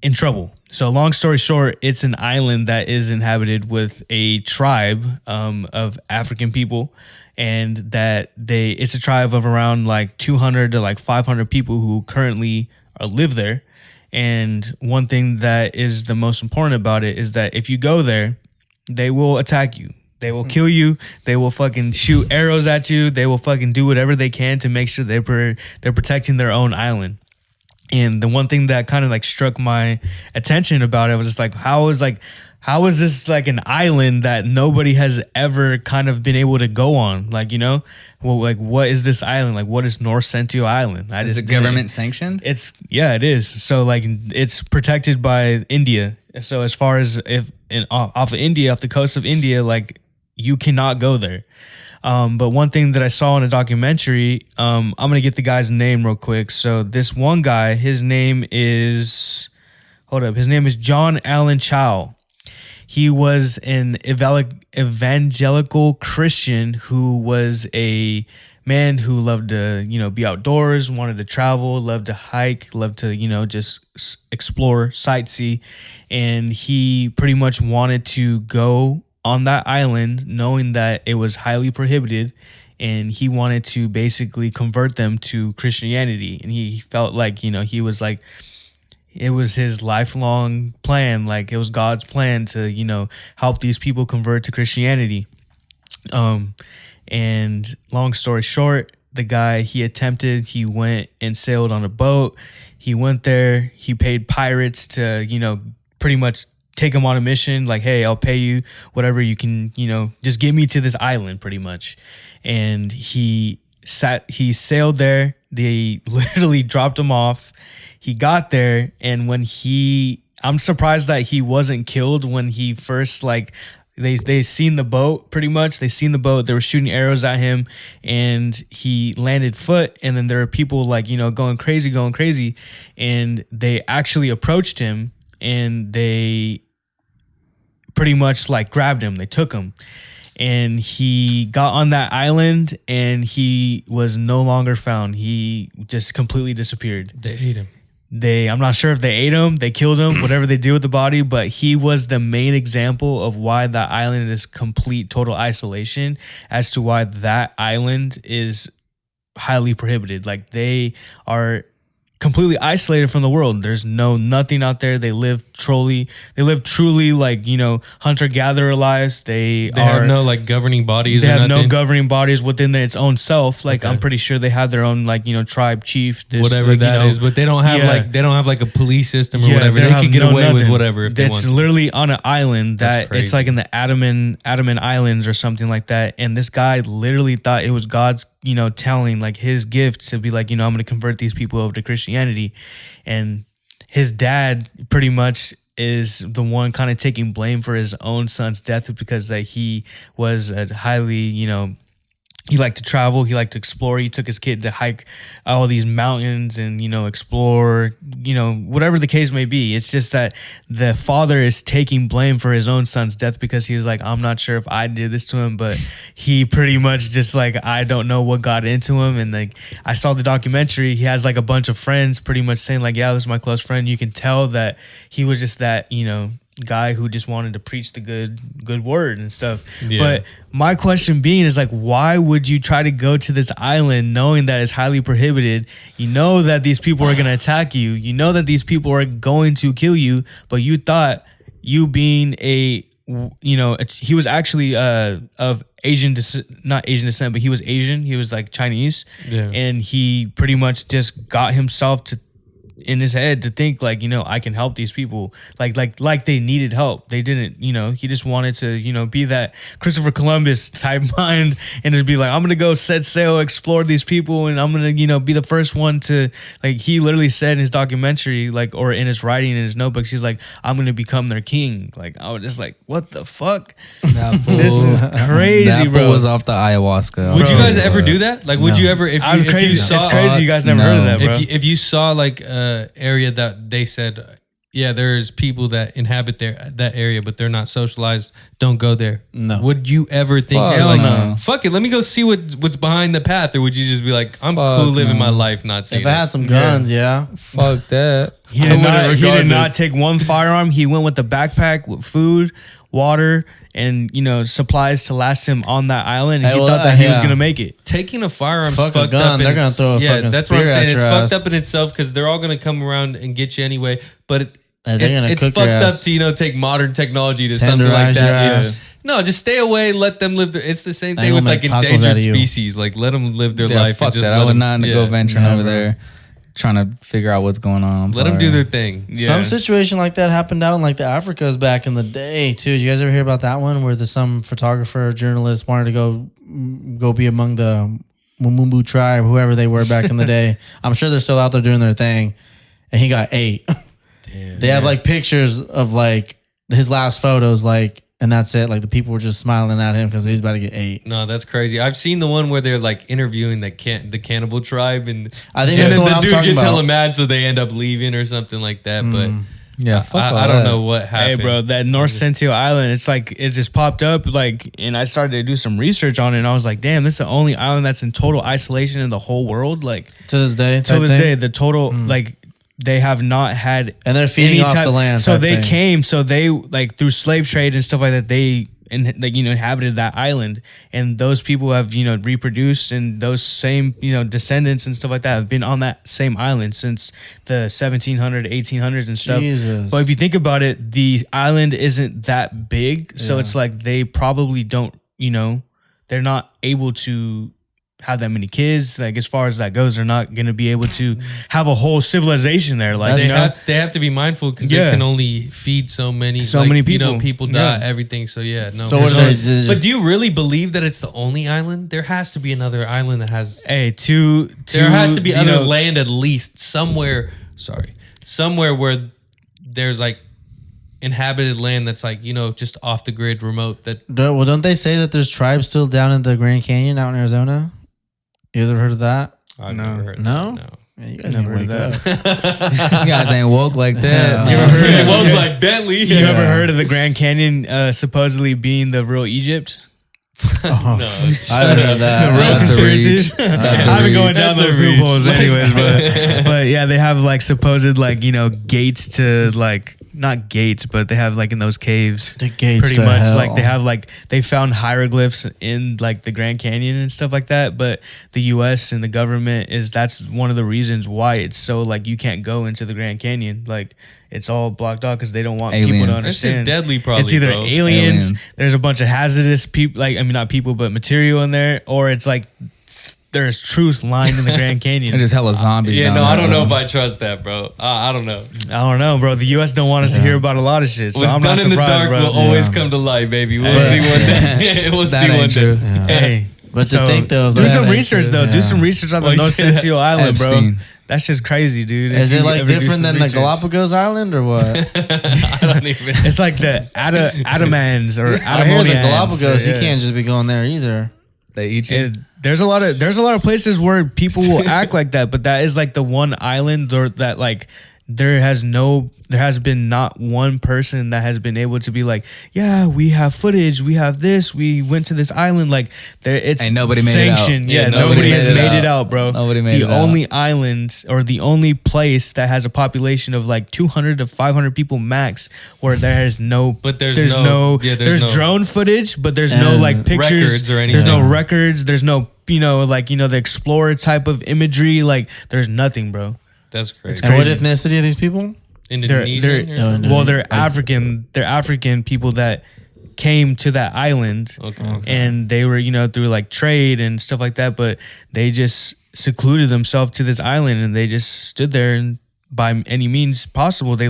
in trouble. So, long story short, it's an island that is inhabited with a tribe of African people, and that it's a tribe of around like 200 to like 500 people who currently live there. And one thing that is the most important about it is that if you go there, they will attack you. They will kill you. They will fucking shoot arrows at you. They will fucking do whatever they can to make sure they're protecting their own island. And the one thing that kind of like struck my attention about it was just like, how is this like an island that nobody has ever kind of been able to go on? Like, what is this island? Like, what is North Sentinel Island? Is it government sanctioned? It is. So like it's protected by India. So as far as off the coast of India, like you cannot go there. But one thing that I saw in a documentary, I'm gonna get the guy's name real quick. So this one guy, his name is John Allen Chau. He was an evangelical Christian who was a man who loved to, be outdoors, wanted to travel, loved to hike, loved to, just explore, sightsee. And he pretty much wanted to go on that island knowing that it was highly prohibited. And he wanted to basically convert them to Christianity. And he felt like, he was like, it was his lifelong plan. Like it was God's plan to, help these people convert to Christianity. And long story short, the guy, he went and sailed on a boat. He went there, he paid pirates to, pretty much take him on a mission. Like, hey, I'll pay you whatever you can, just get me to this island pretty much. And he sailed there. They literally dropped him off. He got there. And I'm surprised that he wasn't killed when he first, like, they seen the boat pretty much. They seen the boat. They were shooting arrows at him, and he landed foot. And then there were people like, going crazy. And they actually approached him, and they pretty much like grabbed him. They took him, and he got on that island, and he was no longer found. He just completely disappeared. They ate him. I'm not sure if they ate him, they killed him, whatever they did with the body, but he was the main example of why that island is complete, total isolation, as to why that island is highly prohibited. Like, they are completely isolated from the world. There's nothing out there. They live truly like, hunter-gatherer lives. They have no like governing bodies. They have no governing bodies within its own self. Like, okay. I'm pretty sure they have their own like, tribe chief, whatever like, that is, but they don't have like a police system or whatever. They could get away with whatever if they want. It's literally on an island that it's like in the Andaman Islands or something like that. And this guy literally thought it was God's, telling like his gift to be like, I'm going to convert these people over to Christianity. And his dad pretty much is the one kind of taking blame for his own son's death, because that he was a highly, he liked to travel, he liked to explore. He took his kid to hike all these mountains and, explore, whatever the case may be. It's just that the father is taking blame for his own son's death, because he was like, I'm not sure if I did this to him, but he pretty much just like, I don't know what got into him. And like, I saw the documentary, he has like a bunch of friends pretty much saying like, yeah, this is my close friend. You can tell that he was just that, guy who just wanted to preach the good word and stuff. Yeah. But my question being is like, why would you try to go to this island knowing that it's highly prohibited? You know that these people are going to attack you. You know that these people are going to kill you, but you thought you being he was actually of Asian not Asian descent, but he was Asian. He was like Chinese. Yeah. And he pretty much just got himself in his head to think like, I can help these people like they needed help. They didn't, he just wanted to, be that Christopher Columbus type mind and just be like, I'm going to go set sail, explore these people. And I'm going to, be the first one to, like, he literally said in his documentary, like, or in his writing, in his notebooks, he's like, I'm going to become their king. Like, I was just like, what the fuck? This is crazy, that bro. Was off the ayahuasca. Would you guys ever do that? Like, would you ever, if you saw, it's crazy you guys never heard of that, bro. If you saw like, area that they said, yeah, there's people that inhabit that area, but they're not socialized, don't go there. No. Would you ever think, fuck it, let me go see what's behind the path? Or would you just be like, I'm cool living my life, not seeing If I had some guns, yeah. Fuck that. He did not take one firearm. He went with a backpack with food, water, and supplies to last him on that island. And he thought that he was gonna make it. Taking a firearm's fucked up. They're gonna throw a fucking that's what I'm saying. It's fucked up in itself, because they're all gonna come around and get you anyway. But it's fucked up to take modern technology to something like that. Yeah. No, just stay away. Let them live. It's the same thing with like endangered species. Like, let them live their life. Fuck that. I would not go venturing over there, trying to figure out what's going on. Let them do their thing. Yeah. Some situation like that happened out in like the Africas back in the day too. Did you guys ever hear about that one where some photographer, journalist wanted to go be among the Mumbu tribe, whoever they were back in the day? I'm sure they're still out there doing their thing, and he got ate. Damn, they have like pictures of like his last photos, like. And that's it. Like, the people were just smiling at him because he's about to get ate. No, that's crazy. I've seen the one where they're like interviewing the cannibal tribe, and I think that's the one I'm talking about. Dude gets hella mad, so they end up leaving or something like that. But yeah, I don't know what happened. Hey, bro, that North Sentinel Island, it's like it just popped up, like, and I started to do some research on it, and I was like, damn, this is the only island that's in total isolation in the whole world. Like, to this day, the total like. They have not had, and they're feeding off the land. So they came, so they like through slave trade and stuff like that. They inhabited that island, and those people have reproduced, and those same descendants and stuff like that have been on that same island since the 1700s, 1800s and stuff. Jesus. But if you think about it, the island isn't that big, so it's like they probably don't. They're not able to have that many kids. Like as far as that goes, they're not going to be able to have a whole civilization there. Like they have to be mindful because they can only feed so many people. You know, people die, everything. So no. So what are they? But do you really believe that it's the only island? There has to be another island that has. There has to be other land at least somewhere. Somewhere where there's like inhabited land that's like, just off the grid, remote. Well, don't they say that there's tribes still down in the Grand Canyon out in Arizona? You guys ever heard of that? I've never heard of that. No. Man, you guys never heard of that. You guys ain't woke like that. You ever heard of woke like Bentley? You ever heard of the Grand Canyon supposedly being the real Egypt? No, I haven't heard of that. The real conspiracies. I've been going down those loopholes anyways, but yeah, they have like supposed like gates to like. Not gates, but they have like in those caves, the gates pretty to much hell. Like they found hieroglyphs in like the Grand Canyon and stuff like that. But the U.S. and the government that's one of the reasons why it's so like you can't go into the Grand Canyon. Like it's all blocked off because they don't want people to understand. It's just deadly, probably. It's either aliens. There's a bunch of hazardous people, like not people, but material in there, or it's like. There's truth lying in the Grand Canyon. There's just hella zombies. I don't know if I trust that, bro. I don't know. I don't know, bro. The U.S. don't want us to hear about a lot of shit. So What's I'm done not in the surprised, dark bro. will always come to light, baby. We'll see one day. We'll see one day. Hey, but to think though, do some research though. Do some research on the North Sentinel Island, bro. That's just crazy, dude. Is it like different than the Galapagos Island or what? I don't even. It's like the Adamans or Adamonians. I hear the Galapagos. You can't just be going there either. They eat you. There's a lot of places where people will act like that, but that is like the one island that like there has been not one person that has been able to be like, yeah, we have footage, we have this, we went to this island, like it's ain't nobody sanctioned. Made it out. Yeah, nobody has made it out, bro. Nobody made it out. The only island or the only place that has a population of like 200 to 500 people max, where there's no drone footage, but there's no like pictures records or anything. There's no records. There's no the explorer type of imagery. Like there's nothing, bro. That's crazy. And what ethnicity are these people? Indonesian. They're African. They're African people that came to that island, and they were through like trade and stuff like that. But they just secluded themselves to this island, and they just stood there, and by any means possible, they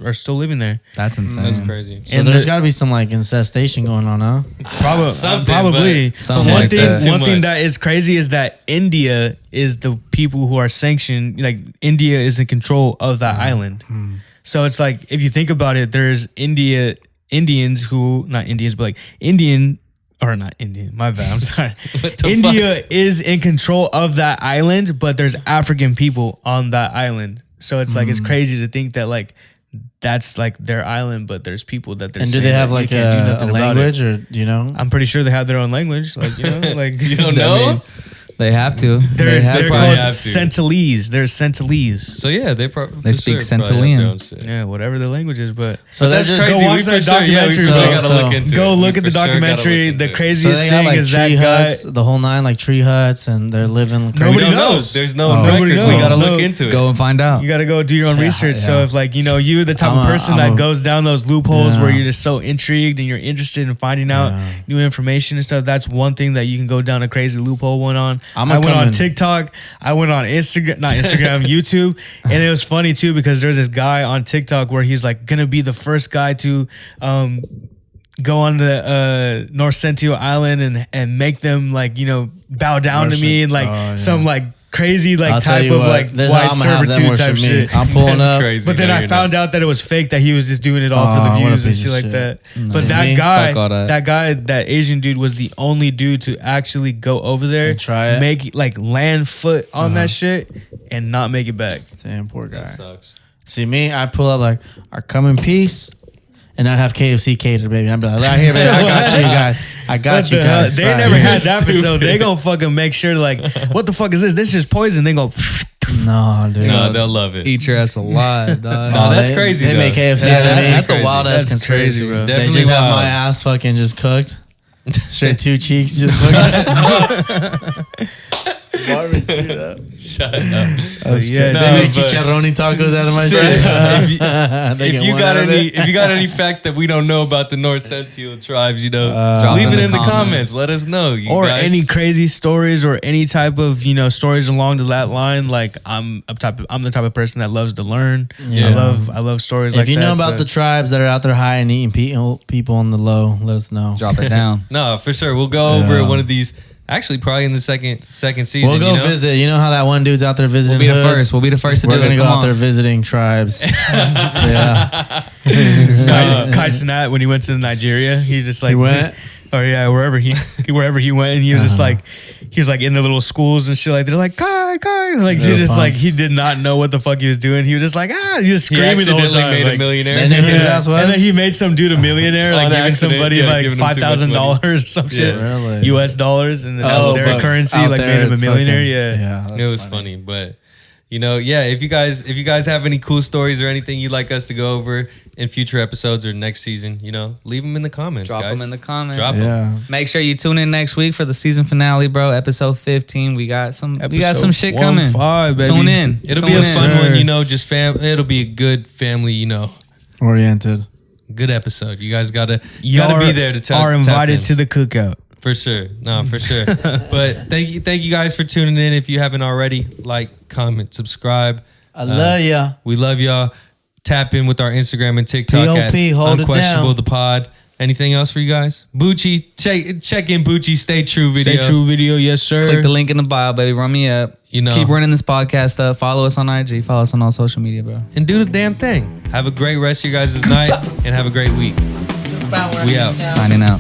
are still living there. That's insane. That's crazy. So there's got to be some like incestation going on, huh? Probably. One thing that is crazy is that India is the people who are sanctioned. Like India is in control of that island. So it's like if you think about it, there's Indians who not Indians, but like Indian. Or not Indian, my bad, I'm sorry. India is in control of that island, but there's African people on that island. So it's like, it's crazy to think that like, that's like their island, but there's people that they're. And do they have like a language or do you know? I'm pretty sure they have their own language. Like, like. You don't know? They have to. They're called Sentinelese. They're Sentinelese. So yeah, they speak Sentilian. Yeah, whatever their language is, but that's crazy. Go watch that documentary. Go look at the documentary. The craziest thing is that guy. The whole nine, like tree huts, and they're living. Nobody knows. There's no record. We gotta look into it. Go and find out. You gotta go do your own research. So if like you're the type of person that goes down those loopholes where you're just so intrigued and you're interested in finding out new information and stuff, that's one thing that you can go down a crazy loophole on. I went on TikTok. I went on YouTube. And it was funny too, because there's this guy on TikTok where he's like going to be the first guy to go on the North Sentinel Island and make them like, bow down to me and like some like crazy like type of like white servitude type shit. I'm pulling up. Crazy. But then I found out that it was fake, that he was just doing it all for the views and shit like that. But that Asian dude was the only dude to actually go over there and try it, make like land foot on that shit and not make it back. Damn, poor guy. That sucks. See me, I pull up like, "I come in peace." And I'd have KFC catered, baby. I'd be like, right here, baby. I got you guys. I got you guys. They never had that episode. They gonna fucking make sure like, what the fuck is this? This is poison. They go, no, dude. No, they'll love it. Eat your ass alive, dog. No, that's crazy. They make KFC. That's a wild ass conspiracy, bro. They just have my ass fucking just cooked. Straight two cheeks just fucking. Shut up. Yeah, they make chicharroni tacos out of my shit. If you got any facts that we don't know about the North Sentinel tribes, you know, leave it in the comments. Let us know. Or any crazy stories or any type of stories along that line. Like I'm the type of person that loves to learn. Yeah. I love stories like that. If you know about the tribes that are out there high and eating people on the low, let us know. Drop it down. No, for sure. We'll go over one of these. Actually, probably in the second season. We'll go visit. You know how that one dude's out there visiting. We'll be the first. We'll be the first to do it. We're gonna go out there visiting tribes. Yeah. Kai Cenat, when he went to Nigeria, he just like he went. Or wherever he went, and he was just like, he was like in the little schools and shit. Like they're like Kai, like he just like he did not know what the fuck he was doing. He was just like he was screaming the whole time. Made like, a millionaire. They knew who his ass was? And then he made some dude a millionaire, like giving accident, somebody like $5,000 or some shit, really? US dollars, and then their currency like made him a millionaire. Yeah, it was funny, but. If you guys have any cool stories or anything you'd like us to go over in future episodes or next season, leave them in the comments. Drop guys. them in the comments. Drop them. Make sure you tune in next week for the season finale, bro. Episode 15. We got some shit coming. 15, baby. Tune in. It'll be a fun one, just it'll be a good family, oriented. Good episode. You guys gotta be there to tell. Are invited to the cookout. For sure. No, for sure. But thank you guys for tuning in. If you haven't already, like, comment, subscribe. I love ya. We love y'all. Tap in with our Instagram and TikTok at Unquestionable The Pod. Anything else for you guys? Bucci, check in Bucci Stay True video. Stay True video, yes sir. Click the link in the bio, baby. Run me up. Keep running this podcast up. Follow us on IG. Follow us on all social media, bro. And do the damn thing. Have a great rest of your guys' night and have a great week. We out. Signing out.